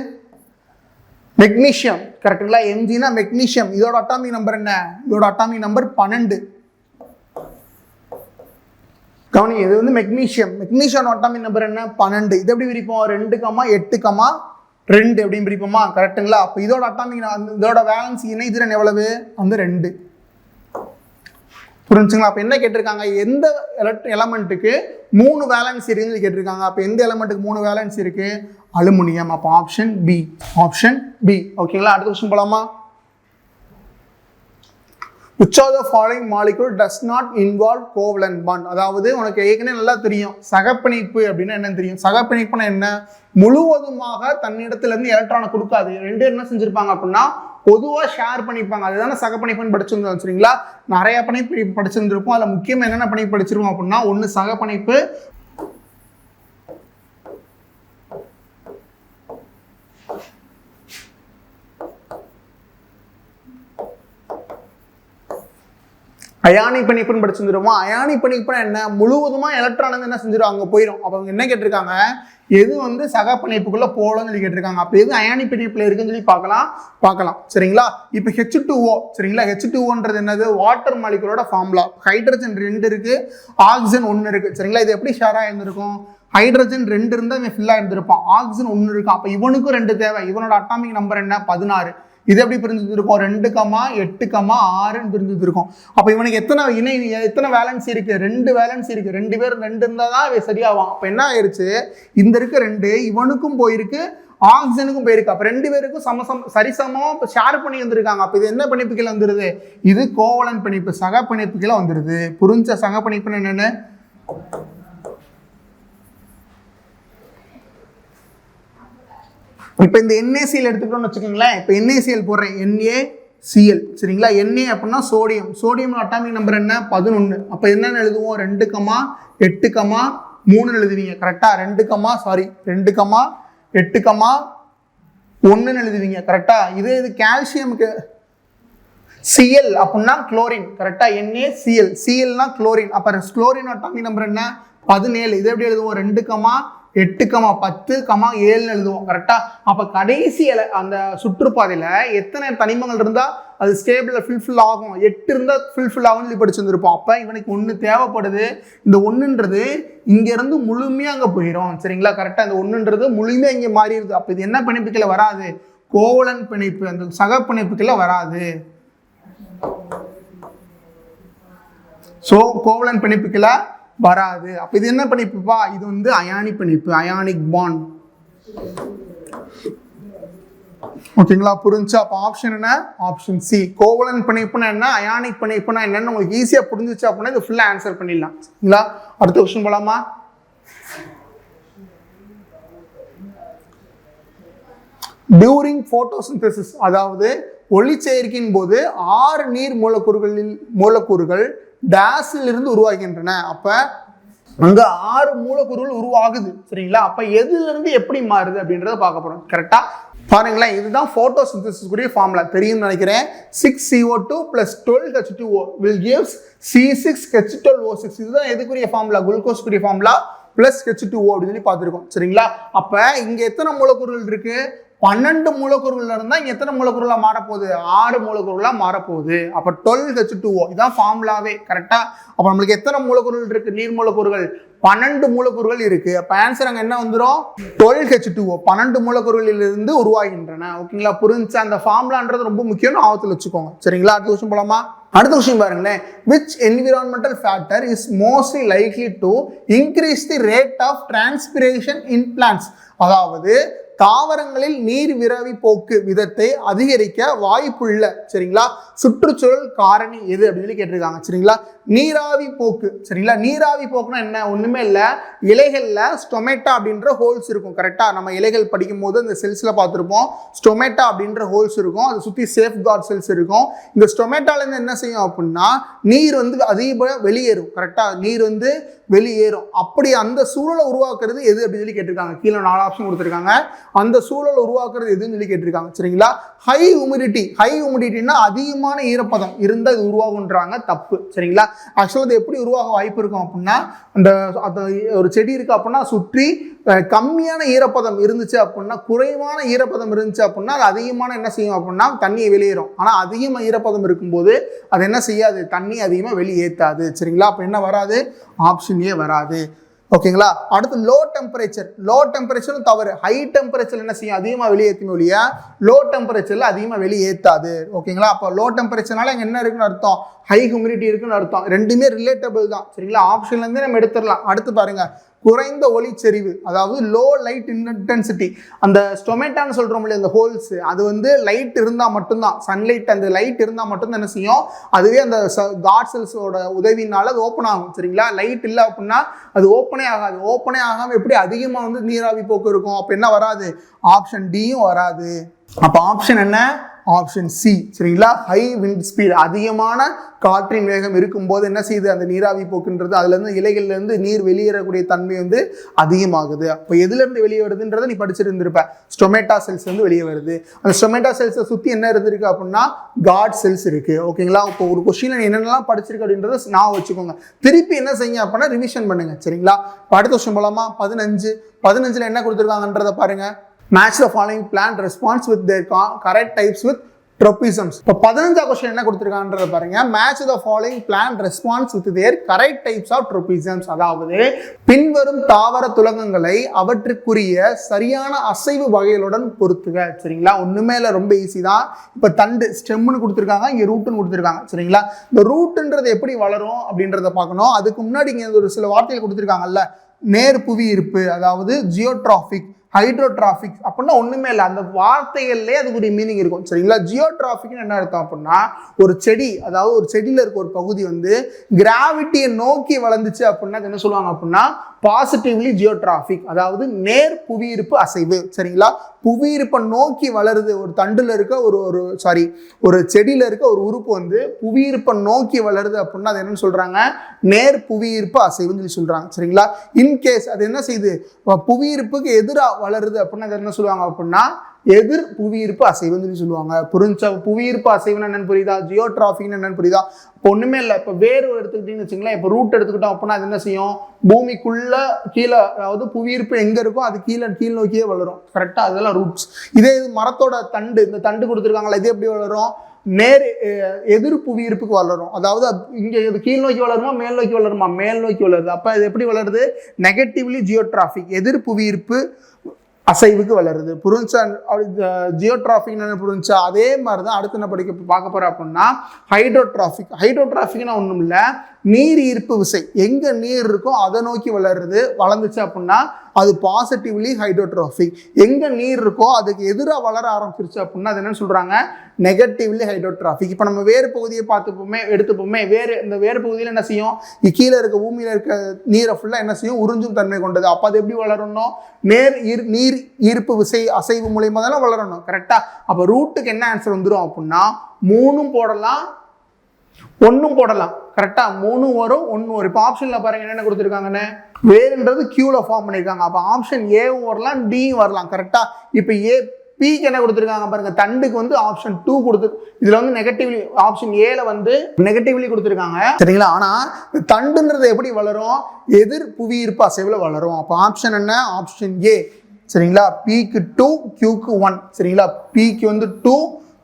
மெக்னீஷியம். கரெக்டுங்களா, எம்ஜினா மெக்னீஷியம். இதோட அட்டாமிக் நம்பர் என்ன? இதோட அட்டாமிக் நம்பர் 12. கவனி, இது வந்து மெக்னீஷியம். மெக்னீஷியம் அட்டாமிக் நம்பர் என்ன? 12. இது எப்படி பிரிப்போம்? 2,8,2 எப்படின்னு பிரிப்போமா? கரெக்டுங்களா, அப்போ இதோட அட்டாமிக் இதோட வேலன்ஸ் இணைதிறன் எவ்வளவு? வந்து 2. புரிஞ்சுங்களா, அப்போ என்ன கேட்டிருக்காங்க? எந்த எலமெண்ட்டுக்கு 3 வேலன்ஸ் இருக்குன்னு கேட்டிருக்காங்க. அப்போ எந்த எலமெண்ட்டுக்கு 3 வேலன்ஸ் இருக்கு? அலுமினியம். அப்போ ஆப்ஷன் பி. Option B. ஓகேங்களா, அடுத்த கொஸ்டின் போலாமா? which of the following molecule does not involve covalent bond, அதாவது உனக்கு ஏற்கனவே நல்லா தெரியும் சகப்பிணைப்பு அப்படின்னா என்னன்னு தெரியும். சகப்பிணைப்புனா என்ன? முழுவதுமாக தன்னிடத்திலிருந்து எலக்ட்ரானை கொடுக்காது. 2 என்ன செஞ்சிருப்பாங்க அப்படின்னா பொதுவாக ஷேர் பண்ணிப்பாங்க. அதுதானே சகப்பிணைப்புன்னு படிச்சிருந்தோம். சரிங்களா, நிறைய பிணைப்பு படிச்சிருந்திருப்போம். அதில் முக்கியமாக என்னென்ன பிணைப்பு படிச்சிருவோம் அப்படின்னா, ஒன்று சகப்பிணைப்பு, அயானிக் பிணைப்புன்னு படிச்சிருந்துருவோம். அயானிக் பிணைப்புனா என்ன? முழுவதுமா எலக்ட்ரான் வந்து என்ன செஞ்சிடும்? அங்கே போயிடும். அப்போ அவங்க என்ன கேட்டிருக்காங்க? எது வந்து சக பிணைப்புக்குள்ள போகலன்னு சொல்லி கேட்டிருக்காங்க. அப்போ எது அயானிக் பிணைப்புல இருக்குன்னு சொல்லி பார்க்கலாம். சரிங்களா, இப்போ H2O. சரிங்களா, H2Oன்றது என்னது? Water மாலிகுலோட formula. ஹைட்ரஜன் 2 இருக்கு, ஆக்சிஜன் 1 இருக்கு. சரிங்களா, இது எப்படி ஷேர் ஆயிருந்திருக்கும்? ஹைட்ரஜன் 2 இருந்தால் இவன் ஃபில் ஆயிருந்திருப்பான். ஆக்சிஜன் 1 இருக்கும். அப்போ இவனுக்கும் 2 தேவை. இவனோட அட்டாமிக் நம்பர் என்ன? 16. இது எப்படி பிரிஞ்சுருக்கும்? 2,8,6 பிரிஞ்சுருக்கும். அப்போ இவனுக்கு எத்தனை வேலன்ஸ் இருக்கு? 2 வேலன்ஸ் இருக்கு. 2 பேர் 2 இருந்தால் தான் இவன் சரியாகும். அப்போ என்ன ஆயிடுச்சு? இந்த இருக்க 2 இவனுக்கும் போயிருக்கு, ஆக்சிஜனுக்கும் போயிருக்கு. அப்போ 2 பேருக்கும் சரிசமமா ஷேர் பண்ணி வந்திருக்காங்க. அப்போ இது என்ன பிணைப்பு கீழே வந்துருது? இது கோவலன் பிணைப்பு, சக பிணைப்பு கீழே வந்துருது. புரிஞ்ச சக பிணைப்புன்னு என்னன்னு? இப்போ இந்த NaCl எடுத்துக்கிட்டோம்னு வச்சுக்கோங்களேன். இப்போ NaCl போடுறேன், NaCl. சரிங்களா, Na அப்படின்னா சோடியம். சோடியம் அட்டாமிக் நம்பர் என்ன? 11. அப்போ என்னன்னு எழுதுவோம்? 2,8,3 எழுதுவீங்க. கரெக்டா, 2,8,1 எழுதுவீங்க. கரெக்டா, இது கால்சியமுக்கு Cl அப்படின்னா குளோரின். கரெக்டா, NaCl. Clனா குளோரின். அப்போ குளோரின் அட்டாமிக் நம்பர் என்ன? 17. இது எப்படி எழுதுவோம்? 2,8,10,7 எழுதுவோம். கரெக்டா, அப்ப கடைசி அந்த சுற்றுப்பாதையில எத்தனை தனிமங்கள் இருந்தா அது ஸ்டேபிளில் ஃபில்ஃபில் ஆகும், 8 இருந்தால் ஃபில்ஃபில் ஆகும்னு சொல்லி படிச்சுருந்துருப்போம். அப்போ இவனுக்கு 1 தேவைப்படுது. இந்த 1ன்றது இங்கேருந்து முழுமையாக அங்கே போயிடும். சரிங்களா, கரெக்டாக இந்த 1ன்றது முழுமையாக இங்கே மாறிடுது. அப்போ இது என்ன பிணைப்புக்குள்ள வராது? கோவலன் பிணைப்பு, அந்த சக பிணைப்புக்குள்ள வராது. ஸோ கோவலன் பிணைப்புக்குள்ள வராது. அப்போ இது என்ன பிணைப்புப்பா? இது வந்து அயானிக் பிணைப்பு, அயானிக் பாண்ட். ஓகேங்களா, புரிஞ்சா? அப்போ ஆப்ஷன் என்ன? Option C. கோவலன் பிணைப்புனா என்ன, அயானிக் பிணைப்புனா என்னன்னு உங்களுக்கு ஈஸியா புரிஞ்சிச்சு அப்படின்னா இது ஃபுல்லா ஆன்சர் பண்ணிடலாம். சரிங்களா, அடுத்த கொஸ்டின் போலாமா? டியூரிங் போட்டோசிந்தசிஸ், அதாவது ஒளிச்சேர்க்கையின் போது 6 நீர் மூலக்கூறுகள் டேஸில் இருந்து உருவாகின்றன. அப்ப அங்க 6 மூலக்கூறுகள் உருவாகுது. சரிங்களா, அப்ப எதுல இருந்து எப்படி மாறுது அப்படின்றத பார்க்க போறோம். கரெக்டா பாருங்களேன், இதுதான் போட்டோசிந்தசிஸ் கூடிய ஃபார்முலா. தெரியும் நினைக்கிறேன். 6CO2 + 12H2O will gives C6H12O6. இதுதான் எதுக்குரிய ஃபார்முலா? குளுக்கோஸ் கூடிய ஃபார்முலா + H2O அப்படின்னு சொல்லி பார்த்துருக்கோம். சரிங்களா, அப்ப இங்க எத்தனை மூலக்கூறுகள் இருக்கு? 12 மூலக்கூறுகள் இருந்தா இங்க எத்தனை மூலக்கூறுகளா மாறப்போகுது? 6 மூலக்கூறுகளா மாறப்போகுது. அப்ப 12H2O இதான் ஃபார்முலாவே. கரெக்டா, அப்ப நம்மளுக்கு எத்தனை மூலக்கூறுகள் இருக்கு? நீர் மூலக்கூறுகள் 12 மூலக்கூறுகள் இருக்கு. அப்ப ஆன்சர் அங்க என்ன வந்துடும்? 12H2O 12 மூலக்கூறுகளிலிருந்து உருவாகின்றன. ஓகேங்களா, புரிஞ்சா? அந்த ஃபார்முலான்றது ரொம்ப முக்கியம், ஆபத்துல வச்சுக்கோங்க. சரிங்களா, அடுத்த விஷயம் போலாமா? அடுத்த விஷயம் பாருங்களேன். which environmental factor is mostly likely to increase the rate of transpiration in plants? அதாவது தாவரங்களில் நீர் விரவி போக்கு விதத்தை அதிகரிக்க வாய்ப்புள்ள, சரிங்களா, சுற்றுச்சூழல் காரணி எது அப்படின்னு சொல்லி கேட்டிருக்காங்க. சரிங்களா, நீராவி போக்கு. சரிங்களா, நீராவி போக்குனா என்ன? ஒண்ணுமே இல்லை, இலைகள்ல ஸ்டொமேட்டா அப்படின்ற ஹோல்ஸ் இருக்கும். கரெக்டா, நம்ம இலைகள் படிக்கும் போது இந்த செல்ஸ்ல பார்த்துருப்போம். ஸ்டொமேட்டா அப்படின்ற ஹோல்ஸ் இருக்கும், அதை சுற்றி சேஃப் கார்ட் செல்ஸ் இருக்கும். இந்த ஸ்டொமேட்டால இருந்து என்ன செய்யும் அப்படின்னா நீர் வந்து அதிகமாக வெளியேறும். கரெக்டா, நீர் வந்து வெளியேறும். அப்படி அந்த சூழலை உருவாக்குறது எது அப்படின்னு சொல்லி கேட்டிருக்காங்க. கீழே 4 ஆப்ஷன் கொடுத்துருக்காங்க. அந்த சூழலை உருவாக்குறது எதுன்னு சொல்லி கேட்டிருக்காங்க. சரிங்களா, ஹை ஹியூமிடிட்டி. ஹை ஹியூமிடிட்டினா அதிகமான ஈரப்பதம் இருந்தால் இது உருவாகுன்றாங்க. தப்பு. சரிங்களா, ஆக்சுவலாக இது எப்படி உருவாக வாய்ப்பு இருக்கும் அப்படின்னா, அந்த ஒரு செடி இருக்கு அப்படின்னா சுற்றி கம்மியான ஈரப்பதம் இருந்துச்சு அப்படின்னா, குறைவான ஈரப்பதம் இருந்துச்சு அப்படின்னா அது அதிகமான என்ன செய்யும் அப்படின்னா தண்ணியை வெளியேறும். ஆனால் அதிகமாக ஈரப்பதம் இருக்கும்போது அது என்ன செய்யாது? தண்ணி அதிகமாக வெளியேற்றாது. சரிங்களா, அப்போ என்ன வராது? ஆப்ஷன் ஏ வராது. ஓகேங்களா, அடுத்து லோ டெம்பரேச்சர். லோ டெம்பரேச்சரும் தவறு. ஹை டெம்பரேச்சர் என்ன செய்யும்? அதிகமாக வெளியேற்றும் ஒழிய லோ டெம்பரேச்சர்ல அதிகமாக வெளியேற்றாது. ஓகேங்களா, அப்போ லோ டெம்பரேச்சர்னால இங்கே என்ன இருக்குன்னு அர்த்தம்? ஹை ஹியூமிடிட்டி இருக்குன்னு அர்த்தம். ரெண்டுமே ரிலேட்டபிள் தான். சரிங்களா, ஆப்ஷன்ல இருந்து நம்ம எடுத்துடலாம். அடுத்து பாருங்க, குறைந்த ஒளிச்செறிவு, அதாவது லோ லைட் இன்டென்சிட்டி. அந்த ஸ்டொமேட்டான்னு சொல்றோம் இல்லையா, அந்த ஹோல்ஸ், அது வந்து லைட் இருந்தால் மட்டும்தான், சன்லைட் அந்த லைட் இருந்தால் மட்டும்தான் என்ன செய்யும்? அதுவே அந்த காட் செல்ஸோட உதவினால அது ஓப்பன் ஆகும். சரிங்களா, லைட் இல்லை அப்படின்னா அது ஓப்பனே ஆகாது. ஓப்பனே ஆகாமல் எப்படி அதிகமாக வந்து நீராவி போக்கு இருக்கும்? அப்போ என்ன வராது? ஆப்ஷன் டியும் வராது. அப்போ ஆப்ஷன் என்ன? Option C. சரிங்களா, ஹை விண்ட் ஸ்பீட், அதிகமான காற்றின் வேகம் இருக்கும்போது என்ன செய்யுது? அந்த நீராவி போக்குன்றது அதுலேருந்து இலைகள்லேருந்து நீர் வெளியேறக்கூடிய தன்மை வந்து அதிகமாகுது. அப்போ எதுலேருந்து வெளியே வருதுன்றதை நீ படிச்சிருந்திருப்ப. ஸ்டொமேட்டா செல்ஸ் வந்து வெளியே வருது. அந்த ஸ்டொமேட்டா செல்ஸை சுற்றி என்ன இருந்திருக்கு அப்படின்னா காட் செல்ஸ் இருக்கு. ஓகேங்களா, இப்போ ஒரு கொஸ்டின் என்னென்னலாம் படிச்சிருக்கு அப்படின்றத நான் வச்சுக்கோங்க. திருப்பி என்ன செய்யுங்க அப்படின்னா ரிவிஷன் பண்ணுங்க. சரிங்களா, அடுத்த கொஸ்டின் போலாமா? 15 என்ன கொடுத்துருக்காங்கன்றத பாருங்க. Match the following plant response with their correct types with tropisms. இப்போ 15th கொஸ்டின் என்ன கொடுத்துருக்காங்கன்றத பாருங்க. Match the following plant response with their correct types of tropisms. அதாவது பின்வரும் தாவர துலகங்களை அவற்றுக்குரிய சரியான அசைவு வகைகளுடன் பொருத்துக. சரிங்களா, ஒண்ணுமே இல்லை, ரொம்ப ஈஸி தான். இப்போ தண்டு ஸ்டெம்னு கொடுத்துருக்காங்க, இங்கே ரூட்டுன்னு கொடுத்துருக்காங்க. சரிங்களா, இந்த ரூட்டுன்றது எப்படி வளரும் அப்படின்றத பார்க்கணும். அதுக்கு முன்னாடி இங்கே ஒரு சில வார்த்தைகள் கொடுத்துருக்காங்கல்ல. நேர் புவி இருப்பு, அதாவது ஜியோட்ராஃபிக், ஹைட்ரோட்ராஃபிக் அப்படின்னா ஒண்ணுமே இல்லை, அந்த வார்த்தைகள்லேயே அதுக்குரிய மீனிங் இருக்கும். சரிங்களா, ஜியோட்ராஃபிக்னு என்ன அர்த்தம் அப்படின்னா ஒரு செடி, அதாவது ஒரு செடியில் இருக்க ஒரு பகுதி வந்து கிராவிட்டியை நோக்கி வளர்ந்துச்சு அப்படின்னா என்ன சொல்லுவாங்க அப்படின்னா பாசிட்டிவ்லி ஜியோட்ராஃபிக், அதாவது நேர் புவியிருப்பு அசைவு. சரிங்களா, புவியிருப்பை நோக்கி வளருது. ஒரு தண்டுல இருக்க ஒரு செடியில இருக்க ஒரு உறுப்பு வந்து புவியிருப்பை நோக்கி வளருது அப்படின்னா அது என்னன்னு சொல்றாங்க? நேர் புவியிருப்பு அசைவுன்னு சொல்லி சொல்றாங்க. சரிங்களா, இன்கேஸ் அது என்ன செய்யுது? புவியிருப்புக்கு எதிராக வளருது அப்படின்னா அது என்ன சொல்லுவாங்க அப்படின்னா எதிர் புவியீர்ப்பு அசைவுன்னு சொல்லி சொல்லுவாங்க. புரிஞ்சா? புவியீர்ப்பு அசைவுன்னு என்னன்னு புரியுதா? ஜியோட்ராஃபிக்னு என்னன்னு புரியுதா? இப்போ ஒண்ணுமே இல்லை. இப்போ வேறு எடுத்துக்கிட்டீங்கன்னு வச்சுங்களேன், இப்போ ரூட் எடுத்துக்கிட்டோம் அப்படின்னா அது என்ன செய்யும்? பூமிக்குள்ள கீழே, அதாவது புவியீர்ப்பு எங்க இருக்கோ அது கீழ் நோக்கியே வளரும். கரெக்டா, அதெல்லாம் ரூட்ஸ். இதே இது மரத்தோட தண்டு, இந்த தண்டு கொடுத்துருக்காங்களா, இது எப்படி வளரும்? எதிர் புவியீர்ப்புக்கு வளரும். அதாவது இங்கே இது கீழ் நோக்கி வளருமா மேல் நோக்கி வளருமா? மேல் நோக்கி வளருது. அப்போ இது எப்படி வளருது? நெகட்டிவ்லி ஜியோட்ராஃபிக், எதிர் புவியீர்ப்பு அசைவுக்கு வளருது. புரிஞ்சா? ஜியோட்ராஃபிக் புரிஞ்சா? அதே மாதிரி தான் அடுத்து என்ன பார்க்க போறோம் அப்படின்னா ஹைட்ரோட்ராஃபிக். ஹைட்ரோட்ராஃபிக்னா ஒன்றும் இல்லை, நீர் ஈர்ப்பு விசை. எங்கே நீர் இருக்கோ அதை நோக்கி வளர்ந்துச்சு அப்படின்னா அது பாசிட்டிவ்லி ஹைட்ரோட்ராஃபிக். எங்கே நீர் இருக்கோ அதுக்கு எதிராக வளர ஆரம்பிச்சிருச்சு அப்படின்னா அது என்னன்னு சொல்கிறாங்க? நெகட்டிவ்லி ஹைட்ரோட்ராஃபிக். இப்போ நம்ம வேறு பகுதியை எடுத்துப்போமே இந்த வேறு பகுதியில் என்ன செய்யும்? கீழே இருக்க பூமியில் இருக்க நீரை ஃபுல்லாக என்ன செய்யும்? உறிஞ்சும் தன்மை கொண்டது. அப்போ அது எப்படி வளரணும்? நீர் ஈர்ப்பு விசை அசைவு மூலியமாக தானே வளரணும். கரெக்டாக? அப்போ ரூட்டுக்கு என்ன ஆன்சர் வந்துடும் அப்படின்னா 3 போடலாம் 1 போடலாம். கரெக்டா? 3 வரும் 1 வரும். இப்போ ஆப்ஷன்ல பாருங்க என்னென்ன கொடுத்துருக்காங்கன்னு. வேறுன்றது கியூல ஃபார்ம் பண்ணியிருக்காங்க. அப்போ ஆப்ஷன் ஏவும் வரலாம் டியும் வரலாம். கரெக்டா? இப்போ பிக்கு என்ன கொடுத்துருக்காங்க பாருங்க, தண்டுக்கு வந்து ஆப்ஷன் 2 கொடுத்து இதுல வந்து நெகட்டிவ்லி ஆப்ஷன் ஏல வந்து நெகட்டிவ்லி கொடுத்துருக்காங்க. சரிங்களா? ஆனா தண்டுன்றது எப்படி வளரும்? எதிர் புவியீர்ப்பு அசைவுல வளரும். அப்போ ஆப்ஷன் என்ன? Option A. சரிங்களா? பிக்கு 2 கியூக்கு 1. சரிங்களா? பிக்கு வந்து 2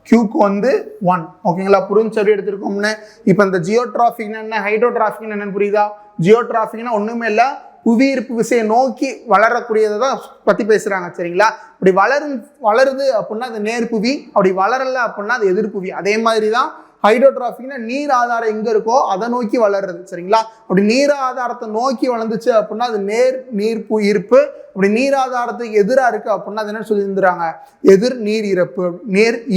கியூக்கு வந்து 1. ஓகேங்களா? புரிஞ்சு எப்படி எடுத்துருக்கோம்னு. இப்போ இந்த ஜியோட்ராஃபிக் என்ன ஹைட்ரோட்ராஃபிக் என்னன்னு புரியுதா? ஜியோட்ராஃபிக்னா ஒண்ணுமே இல்லை, புவியீர்ப்பு விசையை நோக்கி வளரக்கூடியதை தான் பற்றி பேசுகிறாங்க. சரிங்களா? அப்படி வளருது அப்படின்னா அது நேர்புவி, அப்படி வளரலை அப்படின்னா அது எதிர்ப்புவி. அதே மாதிரி தான் ஹைட்ரோட்ராஃபிக்னா நீர் ஆதாரம் எங்கே இருக்கோ அதை நோக்கி வளருது. சரிங்களா? அப்படி நீர் ஆதாரத்தை நோக்கி வளர்ந்துச்சு அப்படின்னா அது நீர்ப்பு ஈர்ப்பு. அப்படி நீர் ஆதாரத்துக்கு எதிராக இருக்கு அப்படின்னா அது என்ன சொல்லியிருந்துறாங்க? எதிர் நீர்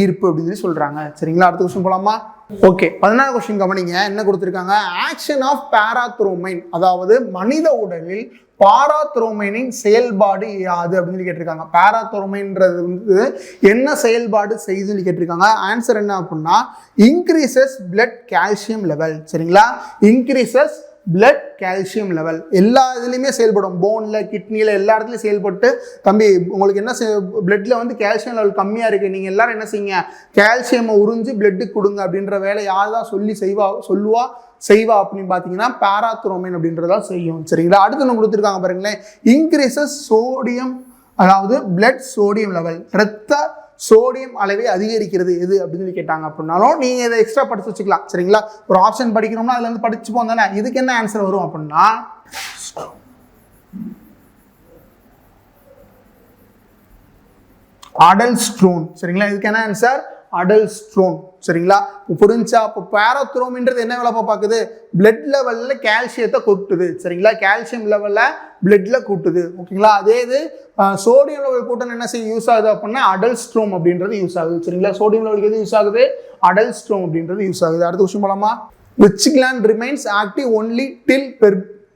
ஈர்ப்பு அப்படின்னு சொல்றாங்க. சரிங்களா? அடுத்த கொஸ்டின் போலாமா? ஓகே, 14 கொஸ்டின் கவனிங்க. என்ன கொடுத்துருக்காங்க? ஆக்ஷன் ஆஃப் பாராத்ரோமைன், அதாவது மனித உடலில் பாராத்ரோமைனின் செயல்பாடு யாது அப்படின்னு கேட்டிருக்காங்க. பாராத்ரோமைன்றது வந்து என்ன செயல்பாடு செய்யுதுன்னு கேட்டிருக்காங்க. ஆன்சர் என்ன அப்படின்னா இன்க்ரீசஸ் பிளட் கால்சியம் லெவல். சரிங்களா? Increases blood calcium level. எல்லா இதுலையுமே செயல்படும். போன்ல, கிட்னியில், எல்லா இடத்துலையும் செயல்பட்டு, தம்பி உங்களுக்கு என்ன பிளட்ல வந்து கால்சியம் லெவல் கம்மியாக இருக்குது, நீங்கள் எல்லாரும் என்ன செய்யுங்க? கால்சியம் உறிஞ்சு பிளட்டுக்கு கொடுங்க அப்படின்ற வேலை யார் தான் செய்வா அப்படின்னு பார்த்தீங்கன்னா பாராத்ரோமைன் அப்படின்றதா செய்யும். சரிங்களா? அடுத்து நம்ம கொடுத்துருக்காங்க பாருங்களேன். இன்க்ரீசஸ் சோடியம், அதாவது பிளட் சோடியம் லெவல், இரத்த சோடியம் அளவை அதிகரிக்கிறது எது அப்படின்னு சொல்லி கேட்டாங்க அப்படின்னாலும் நீங்க இதை எக்ஸ்ட்ரா படிச்சு வச்சுக்கலாம். சரிங்களா? ஒரு ஆப்ஷன் படிக்கணும்னா அதுல இருந்து படிச்சு போந்தானே. இதுக்கு என்ன ஆன்சர் வரும் அப்படின்னா அடல்ஸ்ட்ரோன். சரிங்களா? இதுக்கு என்ன ஆன்சர்? அடல்ஸ்ட்ரோன். சரிங்களா? புரிஞ்சா? இப்போ பாராத்ரோமின்றது என்ன வேலை பார்க்குது? பிளட் லெவல்ல கால்சியத்தை கூட்டுது. சரிங்களா? கால்சியம் லெவல்ல பிளட்ல கூட்டுது. ஓகேங்களா? அதே இது சோடியம் லெவல் கூட்டணும் என்ன செய்ய யூஸ் ஆகுது அப்படின்னா அடல்ஸ்ட்ரோம் அப்படின்றது யூஸ் ஆகுது. சரிங்களா? சோடியம் லெவலுக்கு எது யூஸ் ஆகுது? அடல்ஸ்ட்ரோம் அப்படின்றது யூஸ் ஆகுது. அடுத்த விஷயம் போலாமா? Which gland remains active only till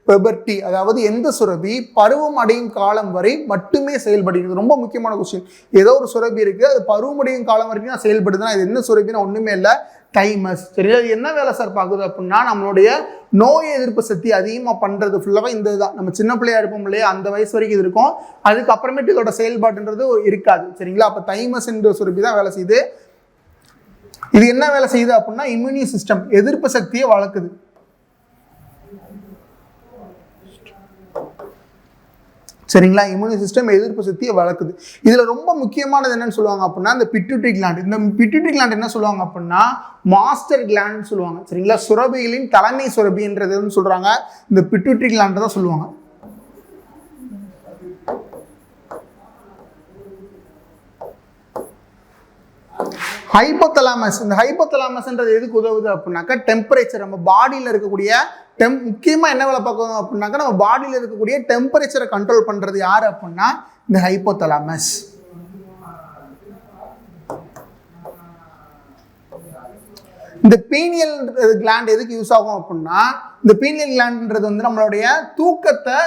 puberty, அதாவது எந்த சுரபி பருவம் அடையும் காலம் வரை மட்டுமே செயல்படுகிறது. ரொம்ப முக்கியமான கொஸ்டின். ஏதோ ஒரு சுரபி இருக்கு, அது பருவம் அடையும் காலம் வரைக்கும் தான் செயல்படுதுன்னா இது என்ன சுரபின்னா ஒண்ணுமே இல்லை, தைமஸ். சரியா? என்ன வேலை சார் பார்க்குது அப்படின்னா நம்மளுடைய நோய் எதிர்ப்பு சக்தி அதிகமாக பண்றது ஃபுல்லாக இந்த இதுதான். நம்ம சின்ன பிள்ளையா இருப்போம் இல்லையா, அந்த வயசு வரைக்கும் இது இருக்கும். அதுக்கப்புறமேட்டு இதோட செயல்பாடுன்றது இருக்காது. சரிங்களா? அப்போ தைமஸ் என்ற சுரபி தான் வேலை செய்யுது. இது என்ன வேலை செய்யுது அப்படின்னா இம்யூனி சிஸ்டம், எதிர்ப்பு சக்தியை வளர்க்குது. சரிங்களா? இம்யூனி சிஸ்டம் எதிர்ப்பு சக்தியை வளர்க்குது. இதுல ரொம்ப முக்கியமானது என்னன்னு சொல்லுவாங்க அப்படின்னா இந்த பிட்யூட்டரி கிளாண்ட். இந்த பிட்யூட்டரி கிளாண்ட் என்ன சொல்லுவாங்க அப்படின்னா மாஸ்டர் கிளாண்ட் சொல்லுவாங்க. சரிங்களா? சுரபிகளின் தலைமை சுரபின்றதுன்னு சொல்றாங்க. இந்த பிட்யூட்டரி கிளாண்ட் தான் சொல்லுவாங்க. ஹைபோதலாமஸ். இந்த ஹைபோதலாமஸ்ன்றது எதுக்கு உதவுது அப்படின்னாக்கா டெம்பரேச்சர், நம்ம பாடியில் இருக்கக்கூடிய முக்கியமாக என்ன வேலை பார்க்கணும் அப்படின்னாக்கா நம்ம பாடியில் இருக்கக்கூடிய டெம்பரேச்சரை கண்ட்ரோல் பண்ணுறது யார் அப்படின்னா இந்த ஹைபோதலாமஸ். இந்த பீனியல் கிளாண்ட் எதுக்கு யூஸ் ஆகும் அப்படின்னா இந்த பீனியல் கிளாண்ட்ன்றது வந்து நம்மளுடைய தூக்கத்தை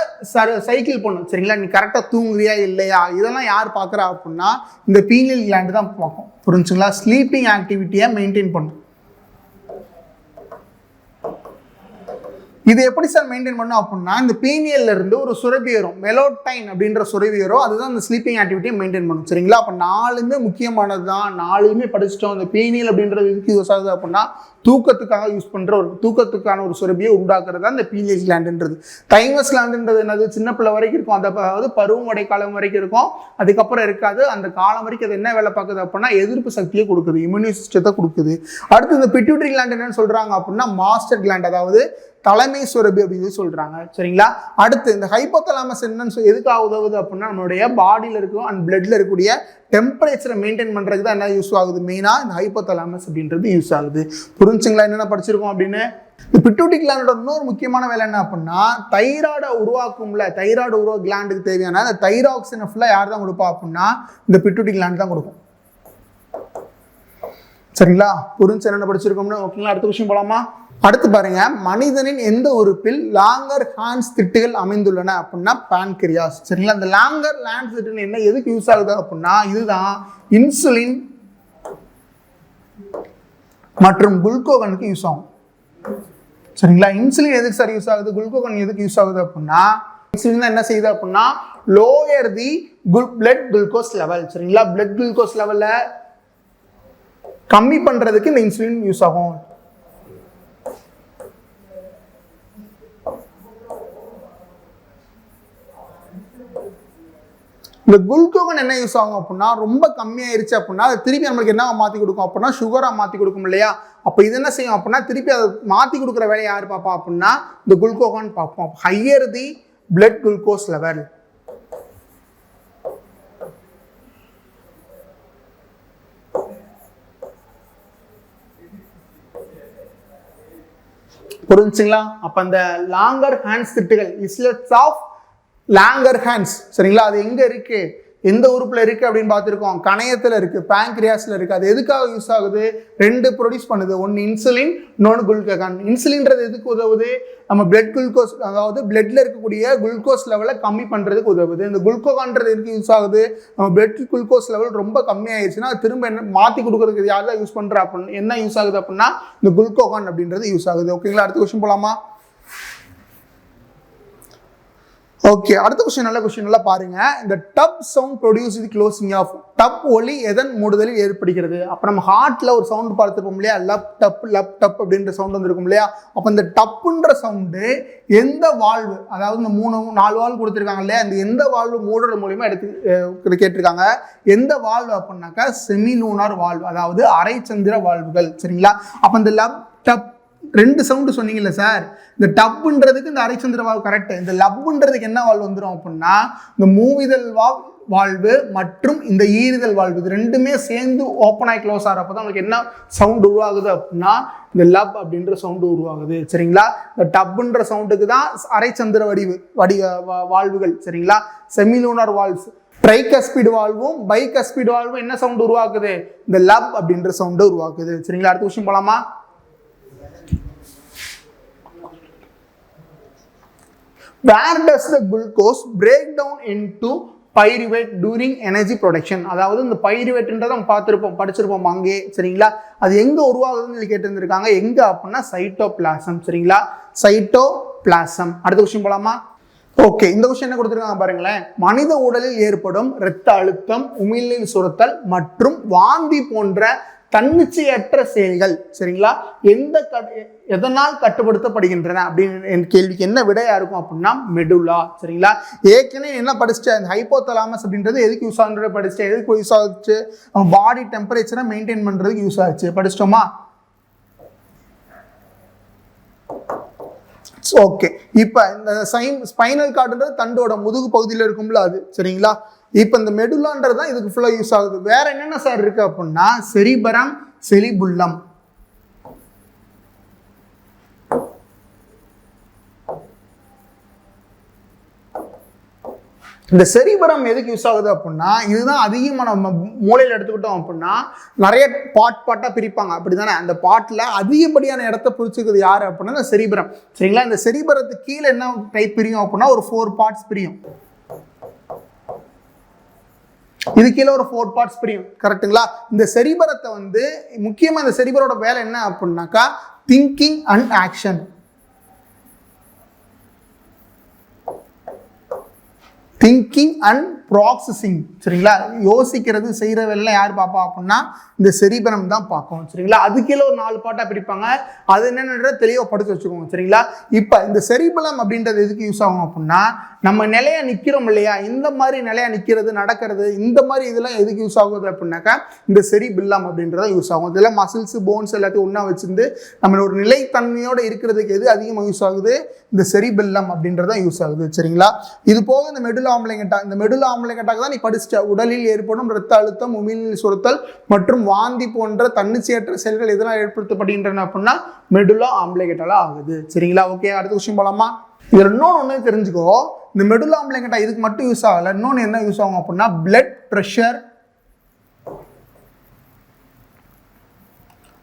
சைக்கிள் பண்ணும். சரிங்களா? நீ கரெக்டாக தூங்குறியா இல்லையா இதெல்லாம் யார் பார்க்குறா அப்படின்னா இந்த பீனியல் கிளாண்ட் தான் பார்க்கும். புரிஞ்சுங்களா? ஸ்லீப்பிங் ஆக்டிவிட்டியை மெயின்டைன் பண்ணும். இது எப்படி சார் மெயின்டைன் பண்ணும் அப்படின்னா, இந்த பீனியல்ல இருந்து ஒரு சுரபி வரும், மெலோடைன் அப்படின்ற சுரபி வரும். அதுதான் இந்த ஸ்லீப்பிங் ஆக்டிவிட்டியை மெயின்டைன் பண்ணும். சரிங்களா? அப்போ 4மே முக்கியமானது தான். 4மே படிச்சிட்டோம். இந்த பீனியல் அப்படின்றது எதுக்கு யூஸ் ஆகுது அப்படின்னா, தூக்கத்துக்காக யூஸ் பண்ற ஒரு தூக்கத்துக்கான ஒரு சுரபியை உண்டாக்குறது தான் இந்த பீனியல் கிளாண்டுன்றது. தைமஸ் கிளாண்டுன்றது என்னது? சின்ன பிள்ளை வரைக்கும் இருக்கும். அதாவது பருவம் அடை காலம் வரைக்கும் இருக்கும். அதுக்கப்புறம் இருக்காது. அந்த காலம் வரைக்கும் அது என்ன வேலை பார்க்குது அப்படின்னா, எதிர்ப்பு சக்தியை கொடுக்குது, இம்யூனி சிஸ்டத்தை கொடுக்குது. அடுத்து இந்த பிட்யூட்டரி கிளாண்ட் என்னன்னு சொல்றாங்க அப்படின்னா, மாஸ்டர் கிளாண்ட், அதாவது தலைமை சுரபி அப்படின்னு சொல்றாங்க. சரிங்களா? அடுத்து இந்த ஹைப்போதலாமஸ் என்னன்னு எதுக்காக உதவுது அப்படின்னா, நம்மளுடைய பாடியில் இருக்கும் அண்ட் பிளட்ல இருக்கக்கூடிய டெம்பரேச்சரை மெயின்டைன் பண்றதுக்கு தான் என்ன யூஸ் ஆகுது? மெயினா இந்த ஹைப்போதலாமஸ் அப்படின்றது யூஸ் ஆகுது. புரிஞ்சுங்களா என்னென்ன படிச்சிருக்கோம் அப்படின்னு? இந்த பிட்யூட்டரி கிளாண்டோட இன்னொரு முக்கியமான வேலை என்ன அப்படின்னா, தைராய்டை உருவாக்கும்ல, தைராய்டு உருவா கிளாண்டுக்கு தேவையான அந்த தைராக்சினை ஃபுல்லா யார் தான் கொடுப்பா அப்படின்னா, இந்த பிட்யூட்டரி கிளாண்ட் தான் கொடுக்கும். சரிங்களா? புரிஞ்சு என்னென்ன படிச்சிருக்கோம்னு ஓகேங்களா? அடுத்த விஷயம் போலாமா? அடுத்து பாருங்க, மனிதனின் எந்த உறுப்பில் லாங்கர் ஹான்ஸ் திட்டுகள் அமைந்துள்ளன அப்படின்னா பான்கிரியாஸ். சரிங்களா? இந்த லாங்கர் ஹான்ஸ் திட்டு என்ன எதுக்கு யூஸ் ஆகுது அப்படின்னா, இதுதான் இன்சுலின் மற்றும் குளுக்கோகனுக்கு யூஸ் ஆகும். சரிங்களா? இன்சுலின் எதுக்கு சார் யூஸ் ஆகுது, குளுக்கோகன் எதுக்கு யூஸ் ஆகுது அப்படின்னா, இன்சுலின் என்ன செய்யுது அப்படின்னா, லோயர் தி பிளட் குளுக்கோஸ் லெவல். சரிங்களா? பிளட் குளுக்கோஸ் லெவல்ல கம்மி பண்றதுக்கு இந்த இன்சுலின் யூஸ் ஆகும். இந்த குளுக்கோகன் என்ன யூஸ் ஆகும் அப்படின்னா, ரொம்ப கம்மியாயிருச்சு அப்படின்னா அது திருப்பி நம்மளுக்கு என்ன மாற்றி கொடுக்கும் அப்படின்னா, சுகரா மாற்றி கொடுக்கும் இல்லையா? அப்போ இது என்ன செய்யும் அப்படின்னா, திருப்பி அதை மாற்றி கொடுக்குற வேலையை யார் பார்ப்பா அப்படின்னா, இந்த குளுக்கோகன் பார்ப்போம். Higher the blood glucose level. புரிஞ்சுங்களா? அப்ப அந்த லாங்கர் ஹேண்ட்ஸ் திட்டுகள், இஸ்லெட்ஸ் ஆஃப் லாங்கர் ஹேண்ட்ஸ். சரிங்களா? அது எங்க இருக்கு, எந்த உறுப்புல இருக்கு அப்படின்னு பார்த்துருக்கோம். கணையத்துல இருக்கு, பேங்க்ரியாஸ்ல இருக்கு. அது எதுக்காக யூஸ் ஆகுது? 2 ப்ரொடியூஸ் பண்ணுது, ஒன்னு இன்சுலின், இன்னொன்று குளுக்கோகான். இன்சுலின்றது எதுக்கு உதவுது? நம்ம பிளட் குளுக்கோஸ், அதாவது பிளட்ல இருக்கக்கூடிய குளுக்கோஸ் லெவலை கம்மி பண்றதுக்கு உதவுது. இந்த குளுக்கோகான்றது எதுக்கு யூஸ் ஆகுது? நம்ம பிளட் குளுக்கோஸ் லெவல் ரொம்ப கம்மியாயிருச்சுன்னா திரும்ப என்ன மாற்றி கொடுக்கறதுக்கு யார் தான் யூஸ் பண்றா அப்படின்னு என்ன யூஸ் ஆகுது அப்படின்னா, இந்த குளுக்கோகான் அப்படின்றது யூஸ் ஆகுது. ஓகேங்களா? அடுத்த கொஸ்டின் போலாமா? ஓகே, அடுத்த கொஸ்டின் நல்ல கொஸ்டின், நல்லா பாருங்க. இந்த dub sound produce the closing of. Dub ஒலி எதன் மூடுதலில் ஏற்படுகிறது? அப்போ நம்ம ஹார்ட்ல ஒரு சவுண்ட் பார்த்துருப்போம் இல்லையா, லப் டப் அப்படின்ற சவுண்ட் வந்துருக்கும் இல்லையா? அப்போ இந்த டப்புன்ற சவுண்டு எந்த வால்வு, அதாவது இந்த 4 வால்வு கொடுத்துருக்காங்க இல்லையா, இந்த எந்த வால்வு மூடுற மூலியமா எடுத்து கேட்டிருக்காங்க. எந்த வால்வு அப்படின்னாக்கா செமிலூனார் வால்வு, அதாவது அரைச்சந்திர வால்வுகள். சரிங்களா? அப்போ இந்த லப் டப் 2 சவுண்டு சொன்னீங்கல்ல சார், இந்த டப்புன்றதுக்கு இந்த அரைச்சந்திர வால்வு கரெக்ட். இந்த லப்புன்றதுக்கு என்ன வால்வு வந்துடும் அப்படின்னா, இந்த மூவிதல் வால்வு மற்றும் இந்த ஈரிதல் வால்வு, இது 2மே சேர்ந்து ஓப்பன் ஆகி க்ளோஸ் ஆகிறப்ப தான் உங்களுக்கு என்ன சவுண்ட் உருவாகுது அப்படின்னா, இந்த லப் அப்படின்ற சவுண்டு உருவாகுது. சரிங்களா? இந்த டப்புன்ற சவுண்டுக்கு தான் அரைச்சந்திர வால்வுகள். சரிங்களா? செமிலூனார் வால்வ்ஸ், ட்ரைகஸ்பிட் வால்வும் பைகஸ்பிட் வால்வும் என்ன சவுண்ட் உருவாக்குது? இந்த லப் அப்படின்ற சவுண்டு உருவாக்குது. சரிங்களா? அடுத்த விஷயம் போலாமா? Where does the glucose break down into pyruvate during energy production? அதாவது இந்த பைருவேட்ன்றதை நம்ம பார்த்துருப்போம், படிச்சிருப்போம் அங்கே. சரிங்களா? அது எங்க உருவாகுதுன்னு சொல்லி கேட்டிருந்திருக்காங்க. எங்க அப்படின்னா சைட்டோபிளாசம். சரிங்களா? சைட்டோபிளாசம். அடுத்த கொஸ்டின் போலாமா? ஓகே, இந்த கொஸ்டின் என்ன கொடுத்துருக்காங்க பாருங்களேன். மனித உடலில் ஏற்படும் இரத்த அழுத்தம், உமிழ்நீர் சுரத்தல் மற்றும் வாந்தி போன்ற தன்னிச்சையற்ற செயல்கள் சரிங்களா எதனால் கட்டுப்படுத்தப்படுகின்றன அப்படின்னு கேள்விக்கு என்ன விடையா இருக்கும் அப்படின்னா மெடுலா. சரிங்களா? ஏற்கனவே என்ன படிச்சிட்டேன், அந்த ஹைப்போதலாமஸ் அப்படின்றது எதுக்கு யூஸ் ஆகுறது படிச்சிட்டேன். எதுக்கு யூஸ் ஆச்சு? பாடி டெம்பரேச்சரை மெயின்டைன் பண்றதுக்கு யூஸ் ஆச்சு. படிச்சிட்டோமா? ஓகே, இப்போ இந்த ஸ்பைனல் கார்டுன்றது தண்டோட முதுகு பகுதியில் இருக்கும்ல அது. சரிங்களா? இப்போ இந்த மெடுலான்றது தான் இதுக்கு ஃபுல்லாக யூஸ் ஆகுது. வேற என்னென்ன சார் இருக்கு அப்படின்னா செரிபரம், செரிபுல்லம். இந்த செரிபரம் எதுக்கு யூஸ் ஆகுது அப்படின்னா இதுதான் அதிகமாக நம்ம மூளையில் எடுத்துக்கிட்டோம் அப்படின்னா நிறைய பாட்டாக பிரிப்பாங்க அப்படிதானே. அந்த பாட்டில் அதிகப்படியான இடத்த பிடிச்சிக்கிறது யாரு அப்படின்னா இந்த செரிபரம். சரிங்களா? இந்த செரிபரத்துக்கு கீழே என்ன டைப் பிரியும் அப்படின்னா ஒரு 4 பார்ட்ஸ் பிரியும். இது கீழே ஒரு 4 பார்ட்ஸ் பிரியும். கரெக்டுங்களா? இந்த செரிபரத்தை வந்து முக்கியமாக இந்த செரிபரோட வேலை என்ன அப்படின்னாக்கா thinking and action. Thinking and processing. சரிங்களா, யோசிக்கிறது செய்கிற வேலை யார் பார்ப்பா அப்படின்னா இந்த செரிபரம் தான் பார்க்கும். சரிங்களா, அது கீழே ஒரு 4 பாட்டாக பிரிப்பாங்க. அது என்னென்ன தெளிவாக படித்து வச்சுக்கோங்க. சரிங்களா, இப்போ இந்த செரிபலம் அப்படின்றது எதுக்கு யூஸ் ஆகும் அப்படின்னா நம்ம நிலையா நிற்கிறோம் இல்லையா, இந்த மாதிரி நிலையா நிற்கிறது நடக்கிறது இந்த மாதிரி இதெல்லாம் எதுக்கு யூஸ் ஆகுது அப்படின்னாக்கா இந்த செரிபெல்லம் அப்படின்றத யூஸ் ஆகும். இதெல்லாம் மசில்ஸ் போன்ஸ் எல்லாத்தையும் ஒன்றா வச்சிருந்து நம்ம ஒரு நிலைத்தன்மையோடு இருக்கிறதுக்கு எது அதிகமாக யூஸ் ஆகுது, இந்த செரிபெல்லம் அப்படின்றத யூஸ் ஆகுது. சரிங்களா, இது போக இந்த மெடுலா ஆம்ப்ளிகேட்டா, இந்த மெடுலா ஆம்ப்ளிகேட்டாக்கு தான் நீ படிச்சிட்ட. உடலில் ஏற்படும் இரத்த அழுத்தம், உமிழ்நீர் சுரத்தல் மற்றும் வாந்தி போன்ற தன்னிச்சையற்ற செயல்கள் எதனால் ஏற்படுத்தப்படுகின்றன அப்படின்னா மெடுலா ஆம்ப்ளிகேட்டால ஆகுது. சரிங்களா, ஓகே, அடுத்த விஷயம் போலாமா? இதுல இன்னொன்று தெரிஞ்சுக்கோ, இந்த மெடுலா ஆம்ப்ளிகேட்டா இதுக்கு மட்டும் யூஸ் ஆகல, இன்னொன்று என்ன யூஸ் ஆகும் அப்படின்னா blood pressure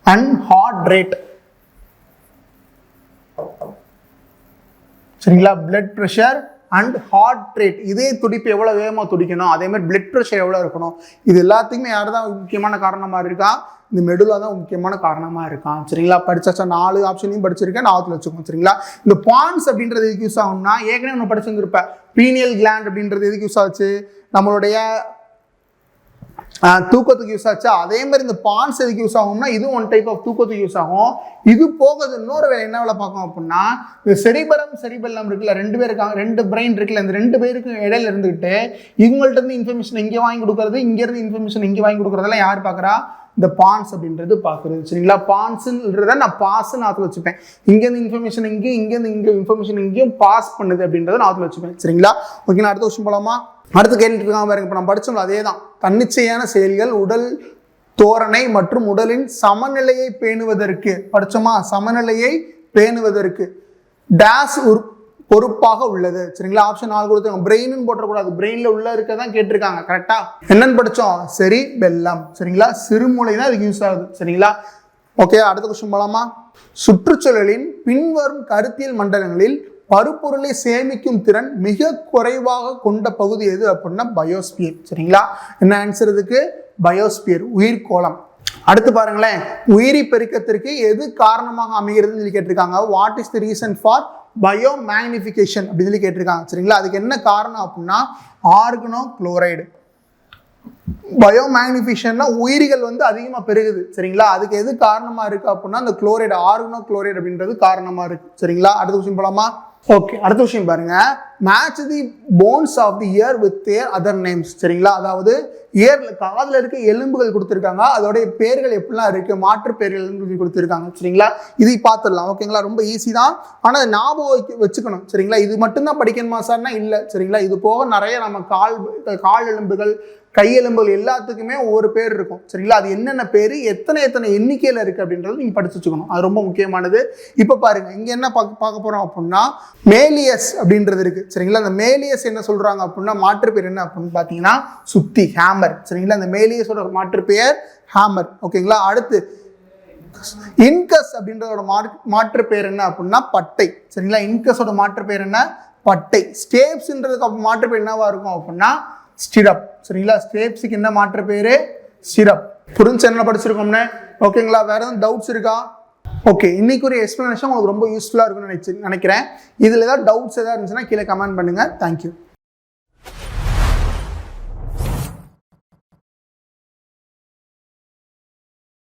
and heart rate. சரிங்களா, blood pressure and heart rate, இதே துடிப்பு எவ்வளோ வேகமாக துடிக்கணும், அதே மாதிரி பிளட் ப்ரெஷர் எவ்வளோ இருக்கணும், இது எல்லாத்துக்குமே யார் தான் முக்கியமான காரணமாக இருக்கா, இந்த மெடுலா தான் முக்கியமான காரணமாக இருக்கான். சரிங்களா, படிச்சாச்சா? 4 ஆப்ஷனையும் படிச்சிருக்கேன், 4 வச்சுக்கோங்க. சரிங்களா, இந்த பான்ஸ் அப்படின்றது எதுக்கு யூஸ் ஆகும்னா ஏற்கனவே ஒன்று படிச்சுருப்பேன், பீனியல் கிளாண்ட் அப்படின்றது எதுக்கு யூஸ் ஆச்சு, நம்மளுடைய தூக்கத்துக்கு யூஸ் ஆச்சு. அதே மாதிரி இந்த பான்ஸ் எதுக்கு யூஸ் ஆகும்னா இதுவும் ஒன் டைப் ஆஃப் தூக்கத்துக்கு யூஸ் ஆகும். இது போகுது இன்னொரு வேலை என்ன வேலை பார்க்கும் அப்படின்னா இந்த செரிபெல்லம் இருக்குல்ல, 2 பேர் இருக்காங்க, 2 பிரெயின் இருக்குல்ல, இந்த 2 பேருக்கு இடையில இருந்துகிட்டு இவங்கள்ட்ட இருந்து இன்ஃபர்மேஷன் இங்கே வாங்கி கொடுக்கறது, இங்கேருந்து இன்ஃபர்மேஷன் இங்கே வாங்கி கொடுக்குறதெல்லாம் யார் பார்க்குறா, இந்த பான்ஸ் அப்படின்றது பார்க்குறது. சரிங்களா, பான்ஸுன்றத நான் பாஸ்ன்னு ஆற்றுல வச்சுப்பேன். இங்கேருந்து இன்ஃபர்மேஷன் இங்கேயும், இங்கேருந்து இங்கே இன்ஃபர்மேஷன் இங்கேயும் பாஸ் பண்ணுது அப்படின்றத நான் ஆற்றுல வச்சுப்பேன். சரிங்களா, ஓகே, அடுத்த விஷயம் போலாமா? அடுத்து கேட்டுட்டு இருக்காங்க பாருங்க, இப்போ நம்ம படிச்சோம்ல அதே தான். தன்னிச்சையான செயல்கள் உடல் தோரணை மற்றும் உடலின் சமநிலையை பேணுவதற்கு படிச்சோமா, சமநிலையை பேணுவதற்கு டேஸ் பொறுப்பாக உள்ளது. சரிங்களா, ஆப்ஷன் 4 கொடுத்தாங்க. பிரெயின் போட்டக்கூடாது, பிரெயின்ல உள்ள இருக்கதான் கேட்டிருக்காங்க. கரெக்டா என்னன்னு படிச்சோம், செரிபெல்லம். சரிங்களா, சிறுமூளை தான் இதுக்கு யூஸ் ஆகுது. சரிங்களா, ஓகே, அடுத்த கொஸ்டின் போலாமா? சுற்றுச்சூழலின் பின்வரும் கருத்தியல் மண்டலங்களில் பருப்பொருளை சேமிக்கும் திறன் மிக குறைவாக கொண்ட பகுதி எது அப்படின்னா பயோஸ்பியர். சரிங்களா, என்ன ஆன்சர் இதுக்கு? பயோஸ்பியர், உயிர்கோளம். அடுத்து பாருங்களேன், உயிரி பெருக்கத்திற்கு எது காரணமாக அமைகிறதுன்னு சொல்லி கேட்டிருக்காங்க. What is the reason for bio magnification அப்படின்னு சொல்லி கேட்டிருக்காங்க. சரிங்களா, அதுக்கு என்ன காரணம் அப்படின்னா ஆர்கனோ குளோரைடு. பயோ மேக்னிஃபிகேஷன்னா உயிரிகள் அதிகமாக பெருகுது. சரிங்களா, அதுக்கு எது காரணமாக இருக்கு அப்படின்னா அந்த குளோரைடு, ஆர்கனோ குளோரைடு அப்படின்றது காரணமாக இருக்கு. சரிங்களா, அடுத்த விஷயம் போலாமா? ஓகே, அடுத்த விஷயம் பாருங்க, match the bones of the year with their other names. சரிங்களா, அதாவது இயர்ல காதில் இருக்க எலும்புகள் கொடுத்துருக்காங்க, அதோடைய பேர்கள் எப்படிலாம் இருக்கு, மாற்று பேர்கள் கொடுத்துருக்காங்க. சரிங்களா, இதை பார்த்துடலாம். ஓகேங்களா, ரொம்ப ஈஸி தான், ஆனால் ஞாபகம் வச்சுக்கணும். சரிங்களா, இது மட்டும்தான் படிக்கணுமா சார்னா இல்லை. சரிங்களா, இது போக நிறைய நம்ம கால் எலும்புகள், கையெலும்புகள் எல்லாத்துக்குமே ஒவ்வொரு பேர் இருக்கும். சரிங்களா, அது என்னென்ன பேர், எத்தனை எண்ணிக்கையில் இருக்குது அப்படின்றது நீங்கள் படிச்சு வச்சுக்கணும். அது ரொம்ப முக்கியமானது. இப்போ பாருங்க, இங்கே என்ன பார்க்க போகிறோம் அப்படின்னா மேலியஸ் அப்படின்றது இருக்குது. சரிங்களா, அந்த மேலியஸ் என்ன சொல்கிறாங்க அப்படின்னா மாற்று பேர் என்ன அப்படின்னு பார்த்தீங்கன்னா சுத்தி, ஹேமர். சரிங்களா, அந்த மேலியஸோட மாற்று பெயர் ஹேமர். ஓகேங்களா, அடுத்து இன்கஸ் அப்படின்றதோட மாற்று பேர் என்ன அப்படின்னா பட்டை. சரிங்களா, இன்கஸோட மாற்று பேர் என்ன, பட்டை. ஸ்டேப்ஸ்ன்றதுக்கு மாற்று பேர் என்னவா இருக்கும் அப்படின்னா ஸ்டிரப். சரிங்களா, ஸ்டேப்ஸுக்கு என்ன மாற்று பேரு, ஸ்டிரப். புரிஞ்சு என்ன படிச்சிருக்கோம்னு? ஓகேங்களா, வேற எதுவும் டவுட்ஸ் இருக்கா? ஓகே, இன்னைக்கு ஒரு எக்ஸ்பிளனேஷன் உங்களுக்கு ரொம்ப யூஸ்ஃபுல்லாக இருக்கும்னு நினைக்கிறேன். இதில் ஏதாவது டவுட்ஸ் ஏதாவது இருந்துச்சுன்னா கீழே கமெண்ட் பண்ணுங்க. தேங்க்யூ.